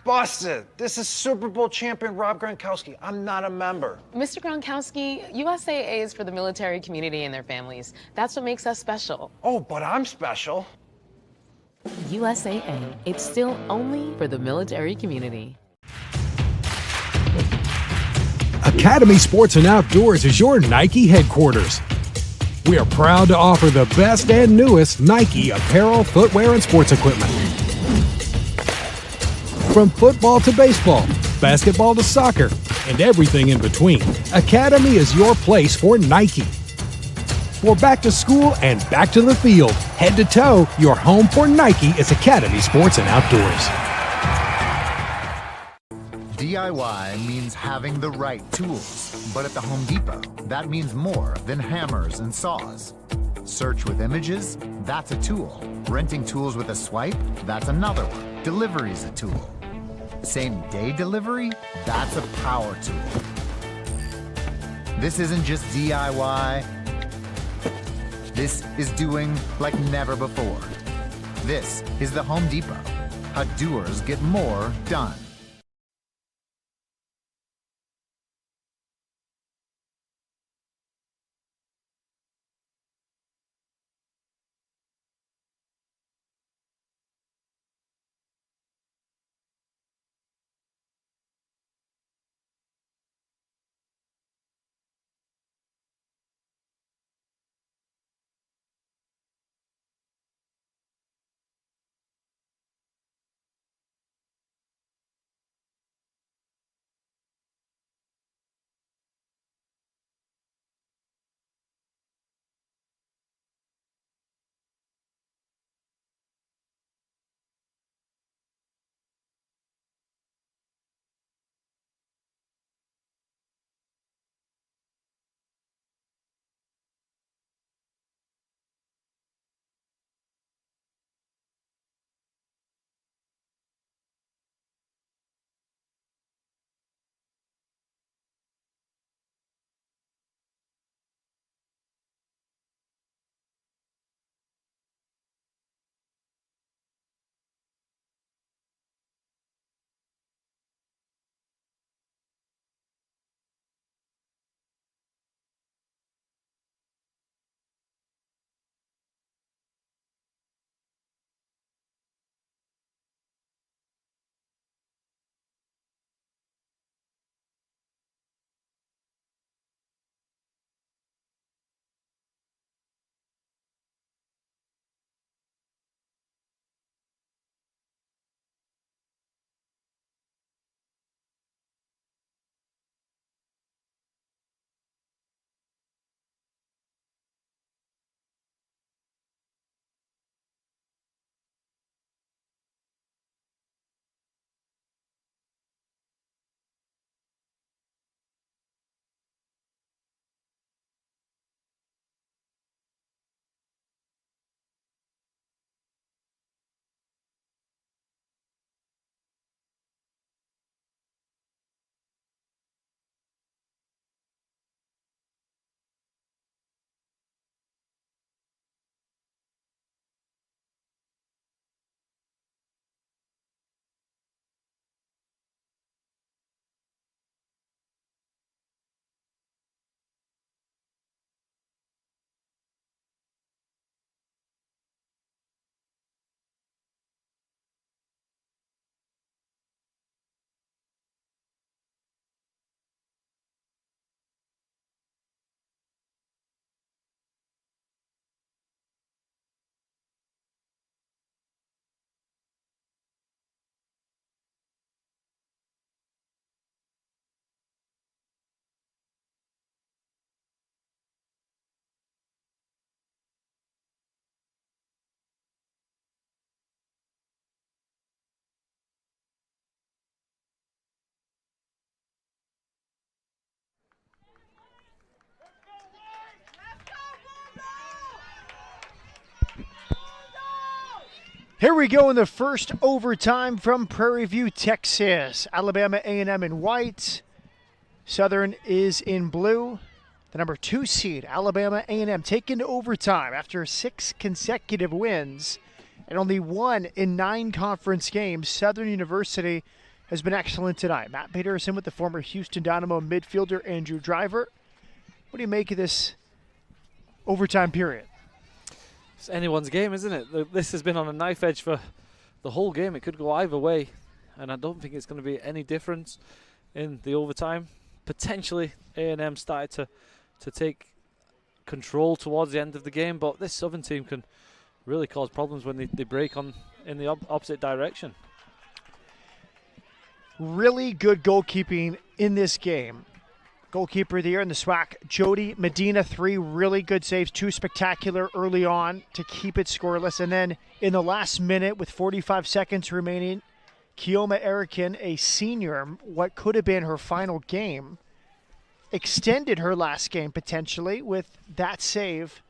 Busted. This is Super Bowl champion Rob Gronkowski. I'm not a member. Mr. Gronkowski, USAA is for the military community and their families. That's what makes us special. Oh, but I'm special. USAA, it's still only for the military community. Academy Sports and Outdoors is your Nike headquarters. We are proud to offer the best and newest Nike apparel, footwear, and sports equipment. From football to baseball, basketball to soccer, and everything in between, Academy is your place for Nike. For back to school and back to the field, head to toe, your home for Nike is Academy Sports and Outdoors. DIY means having the right tools, but at the Home Depot, that means more than hammers and saws. Search with images? That's a tool. Renting tools with a swipe? That's another one. Delivery's a tool. Same-day delivery? That's a power tool. This isn't just DIY. This is doing like never before. This is the Home Depot. How doers get more done. Here we go in the first overtime from Prairie View, Texas. Alabama A&M in white. Southern is in blue. The number 2 seed, Alabama A&M, taken to overtime after 6 consecutive wins and only 1 in 9 conference games. Southern University has been excellent tonight. Matt Peterson with the former Houston Dynamo midfielder Andrew Driver. What do you make of this overtime period? It's anyone's game, isn't it? This has been on a knife edge for the whole game. It could go either way, and I don't think it's going to be any difference in the overtime. Potentially, A&M started to take control towards the end of the game, but this Southern team can really cause problems when they break on in the opposite direction. Really good goalkeeping in this game. Goalkeeper of the year in the SWAC, Jody Medina, 3 really good saves, 2 spectacular early on to keep it scoreless. And then in the last minute with 45 seconds remaining, Keoma Erikin, a senior, what could have been her final game, extended her last game potentially with that save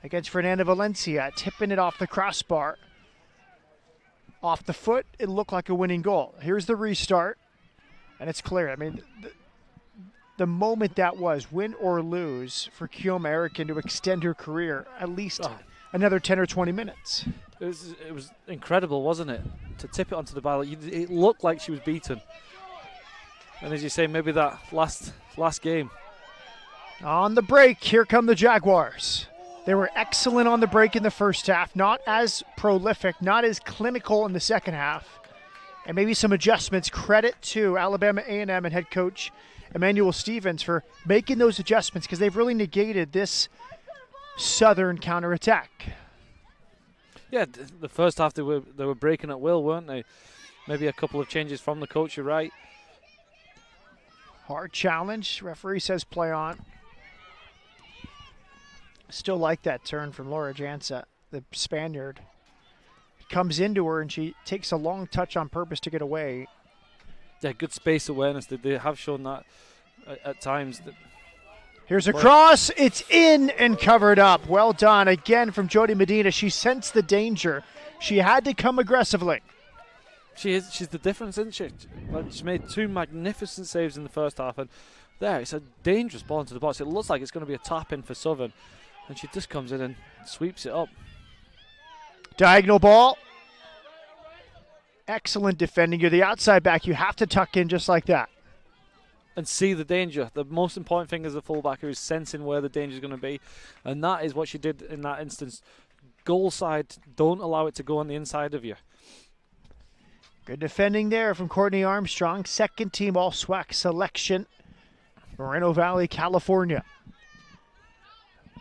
against Fernanda Valencia, tipping it off the crossbar. Off the foot, it looked like a winning goal. Here's the restart, and it's clear. I mean, the moment that was, win or lose, for Keoma Erikin to extend her career at least another 10 or 20 minutes. It was incredible, wasn't it? To tip it onto the bar. It looked like she was beaten. And as you say, maybe that last game. On the break, here come the Jaguars. They were excellent on the break in the first half, not as prolific, not as clinical in the second half. And maybe some adjustments. Credit to Alabama A&M and head coach Emmanuel Stevens for making those adjustments, because they've really negated this Southern counterattack. Yeah, the first half they were breaking at will, weren't they? Maybe a couple of changes from the coach, you're right. Hard challenge. Referee says play on. Still like that turn from Laura Jansa, the Spaniard. Comes into her and she takes a long touch on purpose to get away. Yeah, good space awareness. They have shown that at times. Here's a cross. It's in and covered up. Well done again from Jody Medina. She sensed the danger. She had to come aggressively. She's the difference, isn't she? She made 2 magnificent saves in the first half, and there, it's a dangerous ball into the box. It looks like it's going to be a tap-in for Southern, and she just comes in and sweeps it up. Diagonal ball. Excellent defending. You're the outside back. You have to tuck in just like that. And see the danger. The most important thing as a fullback is sensing where the danger is going to be, and that is what she did in that instance. Goal side, don't allow it to go on the inside of you. Good defending there from Courtney Armstrong. Second team All-SWAC selection. Moreno Valley, California.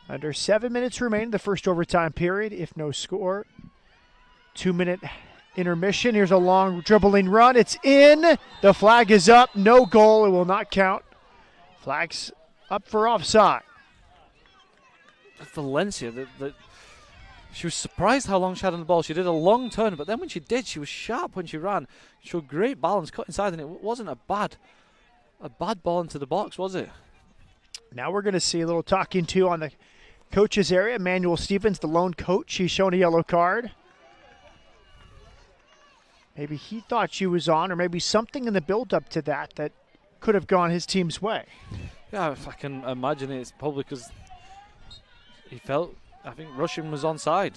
Under 7 minutes remain in the first overtime period, if no score. 2-minute intermission. Here's a long dribbling run. It's in. The flag is up. No goal. It will not count. Flag's up for offside. Valencia, she was surprised how long she had on the ball. She did a long turn, but then when she did, she was sharp when she ran. She showed great balance, cut inside, and it wasn't a bad ball into the box, was it? Now we're going to see a little talking to on the coach's area. Emmanuel Stevens, the lone coach. He's shown a yellow card. Maybe he thought she was on, or maybe something in the build-up to that could have gone his team's way. Yeah, if I can imagine it, it's probably because he felt, I think, Russian was onside.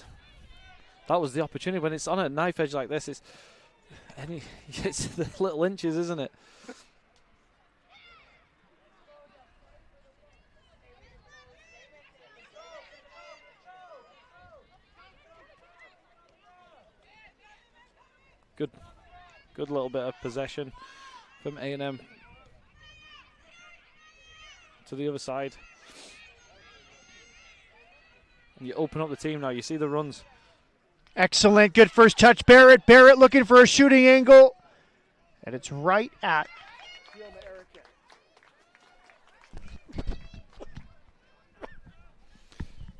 That was the opportunity. When it's on a knife edge like this, it's the little inches, isn't it? Good little bit of possession from A&M to the other side. And you open up the team now. You see the runs. Excellent. Good first touch. Barrett looking for a shooting angle. And it's right at Keoma Erikin.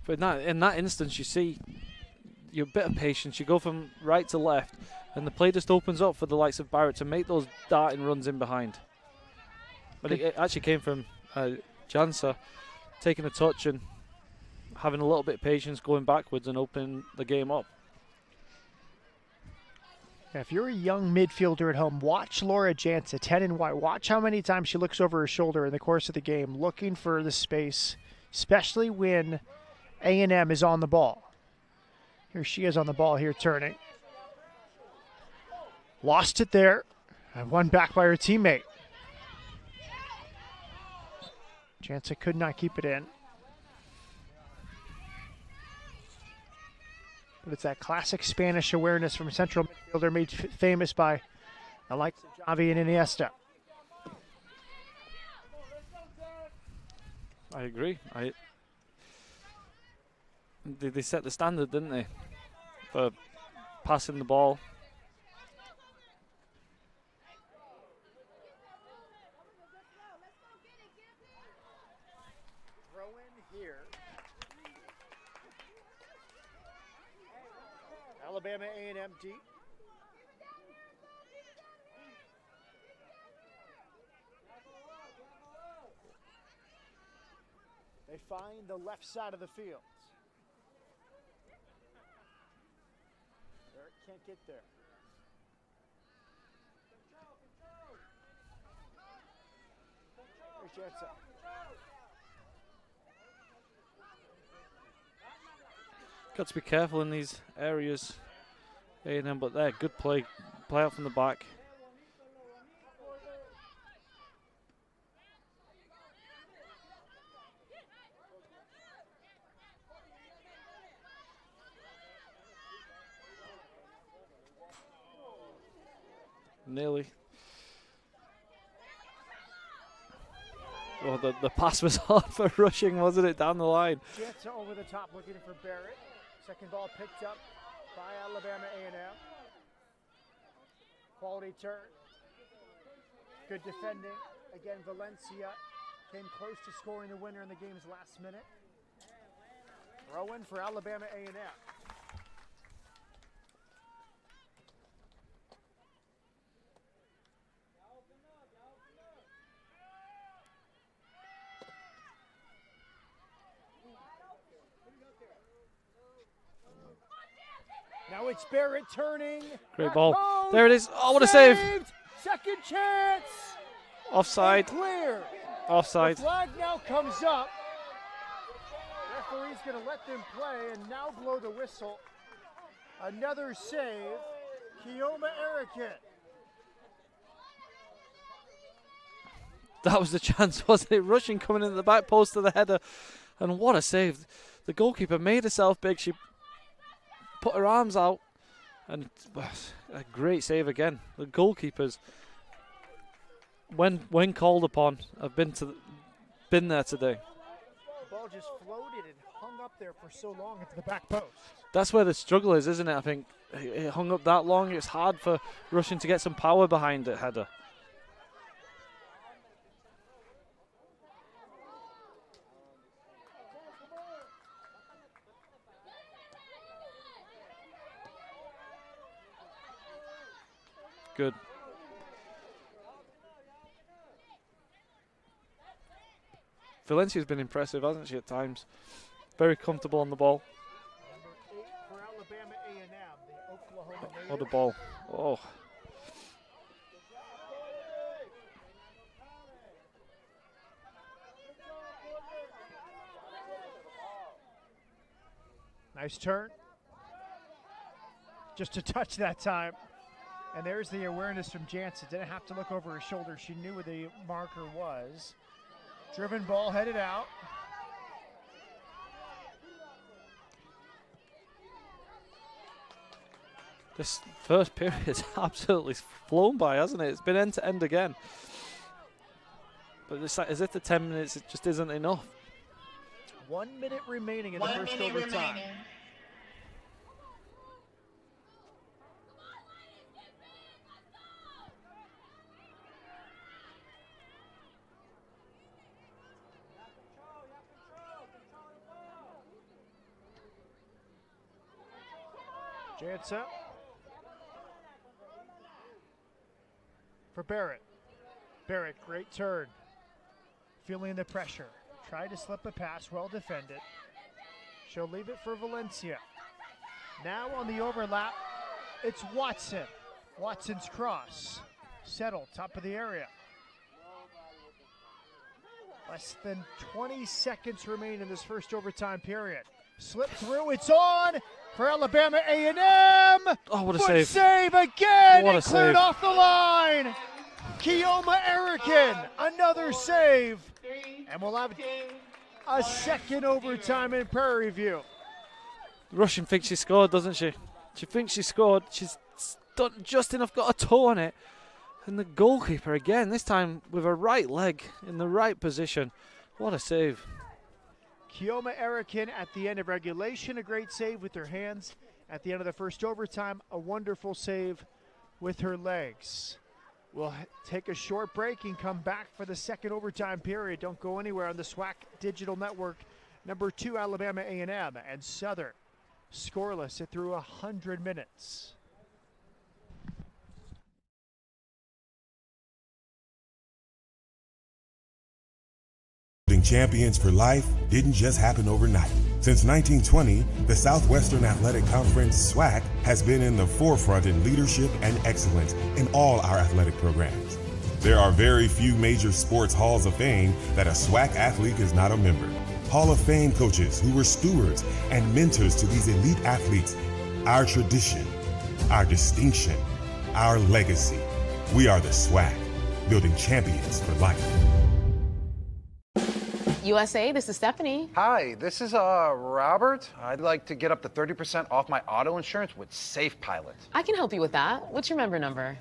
But in that instance, you see you're a bit of patience. You go from right to left, and the play just opens up for the likes of Barrett to make those darting runs in behind. But it actually came from Jansa taking a touch and having a little bit of patience, going backwards and opening the game up. If you're a young midfielder at home, watch Laura Jansen, 10 and white. Watch how many times she looks over her shoulder in the course of the game, looking for the space, especially when A&M is on the ball. Here she is on the ball here, turning. Lost it there, and won back by her teammate. Jansen could not keep it in. But it's that classic Spanish awareness from central midfielder made famous by the likes of Xavi and Iniesta. I agree. They set the standard, didn't they, for passing the ball. Throw in here. Alabama A&M deep. They find the left side of the field. Eric can't get there. Here's Jansen. Got to be careful in these areas, A&M, but there, good play out from the back. Nearly. Oh, the pass was hard for rushing, wasn't it, down the line? Jansen over the top looking for Barrett. Second ball picked up by Alabama A&M. Quality turn. Good defending. Again, Valencia came close to scoring the winner in the game's last minute. Throw in for Alabama A&M. Now it's Barrett turning. Great ball. There it is. Oh, what a save. Second chance. Offside. And clear. Offside. The flag now comes up. Referee's going to let them play and now blow the whistle. Another save. Keoma Erickett. That was the chance, wasn't it? Rushing coming into the back post of the header. And what a save. The goalkeeper made herself big. She put her arms out, and a great save again. The goalkeepers, when called upon, have been there today. The ball just floated and hung up there for so long into the back post. That's where the struggle is, isn't it? I think it hung up that long. It's hard for Rushing to get some power behind it header. Good. Valencia's been impressive, hasn't she, at times? Very comfortable on the ball. Number 8 for Alabama A&M, the Oklahoma native. What a ball. Oh. Nice turn. Just a touch that time. And there's the awareness from Jansen. Didn't have to look over her shoulder. She knew where the marker was. Driven ball headed out. This first period has absolutely flown by, hasn't it? It's been end to end again. But it's like as if the 10 minutes it just isn't enough. 1 minute remaining in the first overtime. Jansen for Barrett. Barrett, great turn. Feeling the pressure. Tried to slip a pass, well defended. She'll leave it for Valencia. Now on the overlap, it's Watson. Watson's cross. Settle, top of the area. Less than 20 seconds remain in this first overtime period. Slip through, it's on for Alabama A&M. Oh, what a Foot save. again, What a and cleared save. off the line. Keoma Erickson, another save. And we'll have a second overtime in Prairie View. The Russian thinks she scored, doesn't she? She thinks she scored. She's done just enough, got a toe on it. And the goalkeeper again, this time with her right leg in the right position. What a save. Keoma Erickson at the end of regulation, a great save with her hands. At the end of the first overtime, a wonderful save with her legs. We'll take a short break and come back for the second overtime period. Don't go anywhere on the SWAC Digital Network. Number 2, Alabama A&M and Southern. Scoreless through 100 minutes. Champions for life didn't just happen overnight. Since 1920, the Southwestern Athletic Conference, SWAC, has been in the forefront in leadership and excellence in all our athletic programs. There are very few major sports halls of fame that a SWAC athlete is not a member. Hall of Fame coaches who were stewards and mentors to these elite athletes. Our tradition, our distinction, our legacy. We are the SWAC, building champions for life. USA, this is Stephanie. Hi, this is Robert. I'd like to get up to 30% off my auto insurance with Safe Pilot. I can help you with that. What's your member number?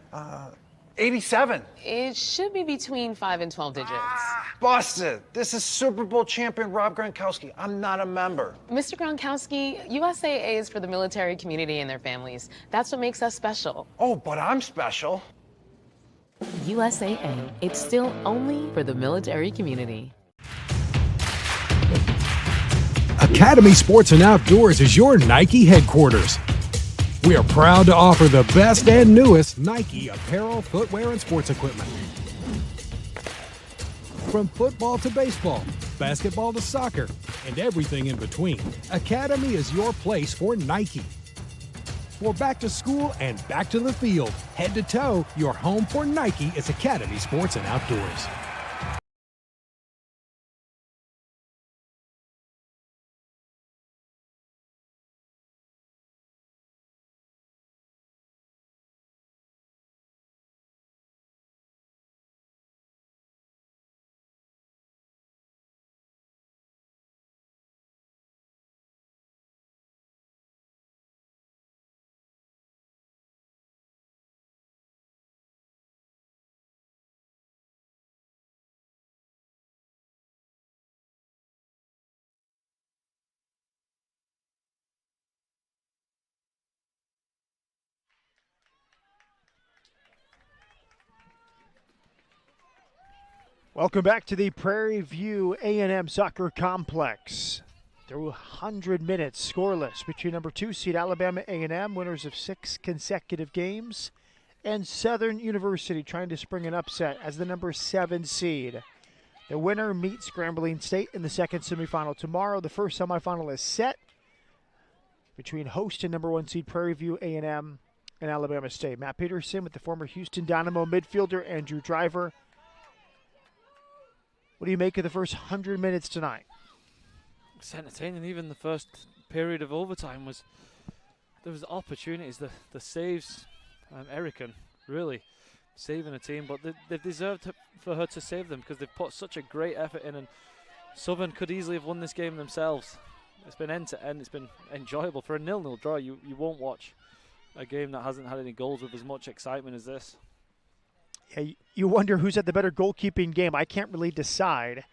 87. It should be between 5 and 12 digits. Busted. This is Super Bowl champion Rob Gronkowski. I'm not a member. Mr. Gronkowski, USAA is for the military community and their families. That's what makes us special. Oh, but I'm special. USAA, it's still only for the military community. Academy Sports and Outdoors is your Nike headquarters. We are proud to offer the best and newest Nike apparel, footwear, and sports equipment. From football to baseball, basketball to soccer, and everything in between, Academy is your place for Nike. For back to school and back to the field, head to toe, your home for Nike is Academy Sports and Outdoors. Welcome back to the Prairie View A&M Soccer Complex. Through 100 minutes, scoreless between number 2 seed Alabama A&M, winners of 6 consecutive games, and Southern University trying to spring an upset as the number 7 seed. The winner meets Grambling State in the second semifinal tomorrow. The first semifinal is set between host and number 1 seed Prairie View A&M and Alabama State. Matt Peterson with the former Houston Dynamo midfielder Andrew Driver. What do you make of the first 100 minutes tonight? It's entertaining. Even the first period of overtime there was opportunities. The saves, Erickson really saving a team, but they deserved for her to save them because they've put such a great effort in, and Southern could easily have won this game themselves. It's been end to end. It's been enjoyable. For a 0-0 draw, you won't watch a game that hasn't had any goals with as much excitement as this. Yeah, you wonder who's had the better goalkeeping game. I can't really decide.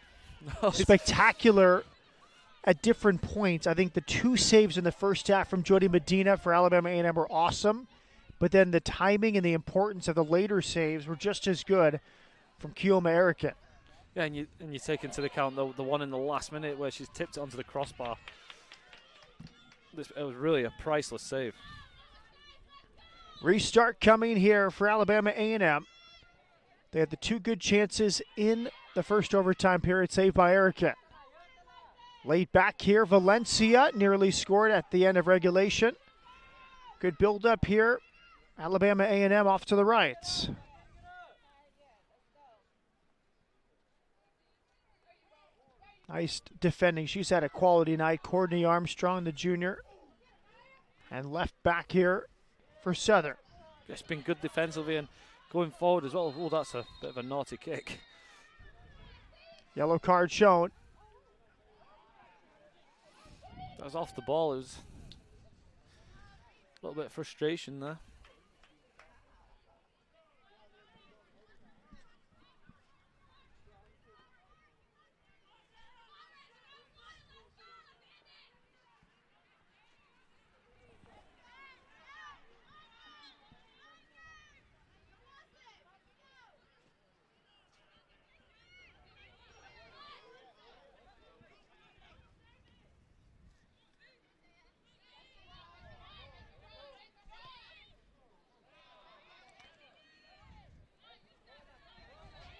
No, Spectacular at different points. I think the 2 saves in the first half from Jody Medina for Alabama A&M were awesome, but then the timing and the importance of the later saves were just as good from Keoma Erickson. Yeah, and you take into account the one in the last minute where she's tipped it onto the crossbar. It was really a priceless save. Restart coming here for Alabama A&M. They had the 2 good chances in the first overtime period, saved by Erickson. Late back here, Valencia nearly scored at the end of regulation. Good build up here. Alabama A&M off to the right. Nice defending. She's had a quality night. Courtney Armstrong, the junior. And left back here for Southern. It's been good defensively and going forward as well. Oh, that's a bit of a naughty kick. Yellow card shown. That was off the ball. It was a little bit of frustration there.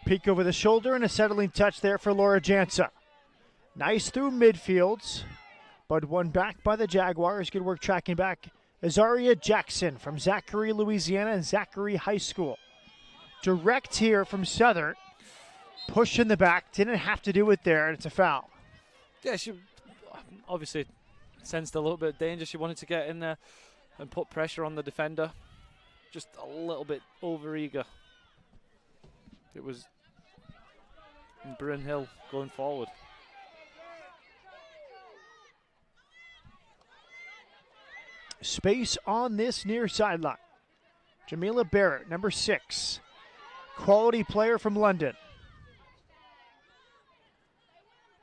Peek over the shoulder and a settling touch there for Laura Jansa. Nice through midfields, but one back by the Jaguars. Good work tracking back Azaria Jackson from Zachary, Louisiana, and Zachary High School. Direct here from Southern. Push in the back. Didn't have to do it there, and it's a foul. Yeah, she obviously sensed a little bit of danger. She wanted to get in there and put pressure on the defender. Just a little bit over-eager. It was Bryn Hill going forward. Space on this near sideline. Jamila Barrett, number 6. Quality player from London.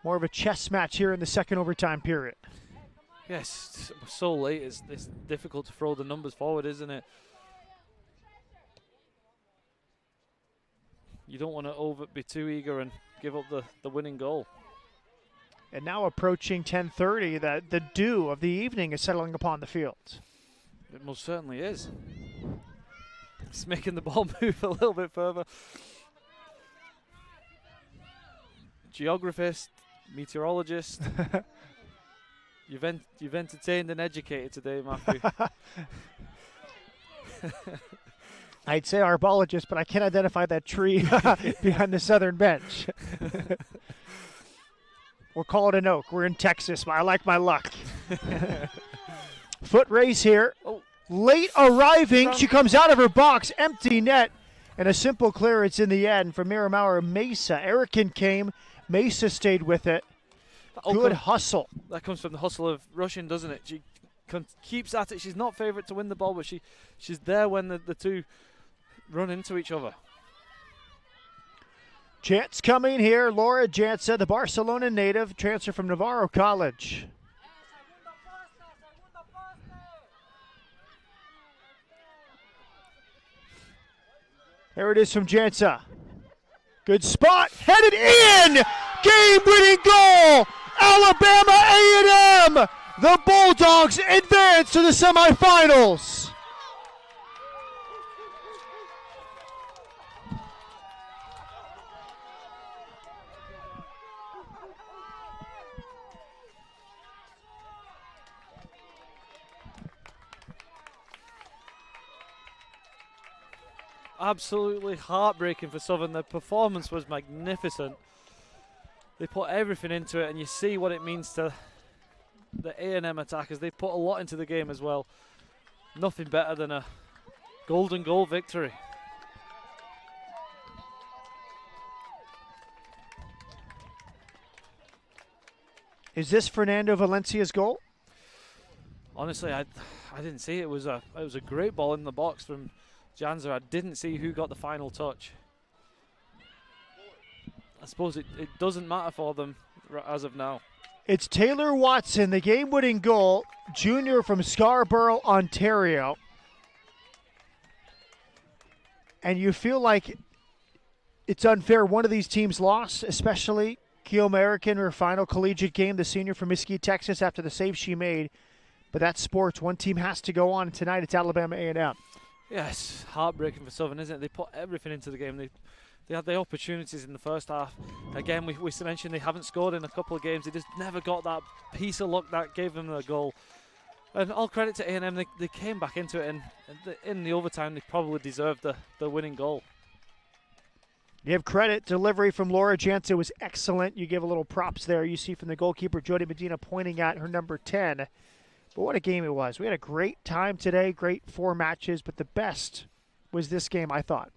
More of a chess match here in the second overtime period. Yes, so late. It's difficult to throw the numbers forward, isn't it? You don't want to be too eager and give up the winning goal. And now approaching 10:30, the dew of the evening is settling upon the field. It most certainly is. It's making the ball move a little bit further. Geographist, meteorologist. You've entertained and educated today, Matthew. I'd say arbologist, but I can't identify that tree behind the southern bench. We'll call it an oak. We're in Texas, but I like my luck. Foot race here. Oh. Late arriving. She comes out of her box. Empty net. And a simple clearance in the end from Miramar Mesa. Erican came. Mesa stayed with it. Good hustle. That comes from the hustle of rushing, doesn't it? She keeps at it. She's not favourite to win the ball, but she's there when the two run into each other. Chance coming here. Laura Jansa, the Barcelona native, transfer from Navarro College. There it is from Jansa. Good spot. Headed in. Game-winning goal. Alabama A&M. The Bulldogs advance to the semifinals. Absolutely heartbreaking for Southern. Their performance was magnificent. They put everything into it, and you see what it means to the A&M attackers. They put a lot into the game as well. Nothing better than a golden goal victory. Is this Fernando Valencia's goal? Honestly, I didn't see it. It was a great ball in the box from Jansa. I didn't see who got the final touch. I suppose it doesn't matter for them as of now. It's Taylor Watson, the game-winning goal, junior from Scarborough, Ontario. And you feel like it's unfair one of these teams lost, especially Keoma Erican, her final collegiate game, the senior from Mesquite, Texas, after the save she made. But that's sports. One team has to go on. Tonight it's Alabama A&M. Yes, heartbreaking for Southern, isn't it? They put everything into the game. They They had the opportunities in the first half. Again, we mentioned they haven't scored in a couple of games. They just never got that piece of luck that gave them the goal. And all credit to A&M, they came back into it, and in the overtime, they probably deserved the winning goal. You have credit. Delivery from Laura Jansen was excellent. You give a little props there. You see from the goalkeeper, Jody Medina, pointing at her number 10. But what a game it was. We had a great time today, great 4 matches, but the best was this game, I thought.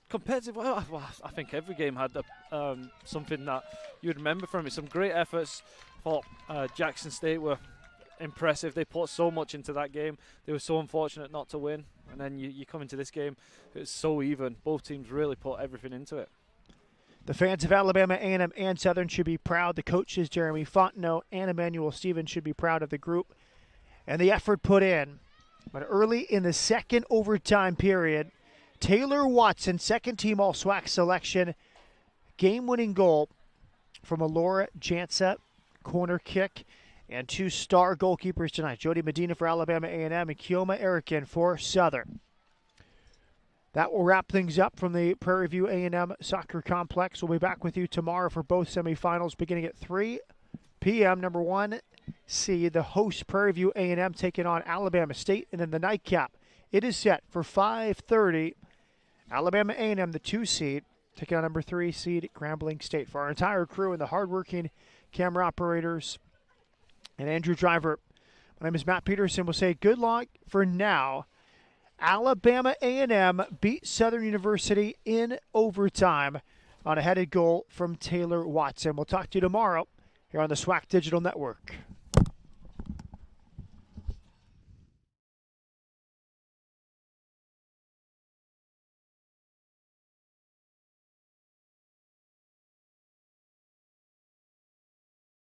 Competitive, well, I think every game had something that you would remember from it. Some great efforts. I thought Jackson State were impressive. They put so much into that game. They were so unfortunate not to win. And then you come into this game, it's so even. Both teams really put everything into it. The fans of Alabama, A&M, and Southern should be proud. The coaches, Jeremy Fontenot and Emmanuel Stevens, should be proud of the group and the effort put in. But early in the second overtime period, Taylor Watson, second-team All-SWAC selection, game-winning goal from a Laura Jansa corner kick, and 2 star goalkeepers tonight, Jody Medina for Alabama A&M and Kioma Erikin for Southern. That will wrap things up from the Prairie View A&M Soccer Complex. We'll be back with you tomorrow for both semifinals beginning at 3 p.m. Number 1 seed, the host Prairie View A&M taking on Alabama State, and then the nightcap. It is set for 5:30. Alabama A&M, the 2 seed, taking on number 3 seed Grambling State. For our entire crew and the hardworking camera operators and Andrew Driver, my name is Matt Peterson. We'll say good luck for now. Alabama A&M beat Southern University in overtime on a headed goal from Taylor Watson. We'll talk to you tomorrow here on the SWAC Digital Network.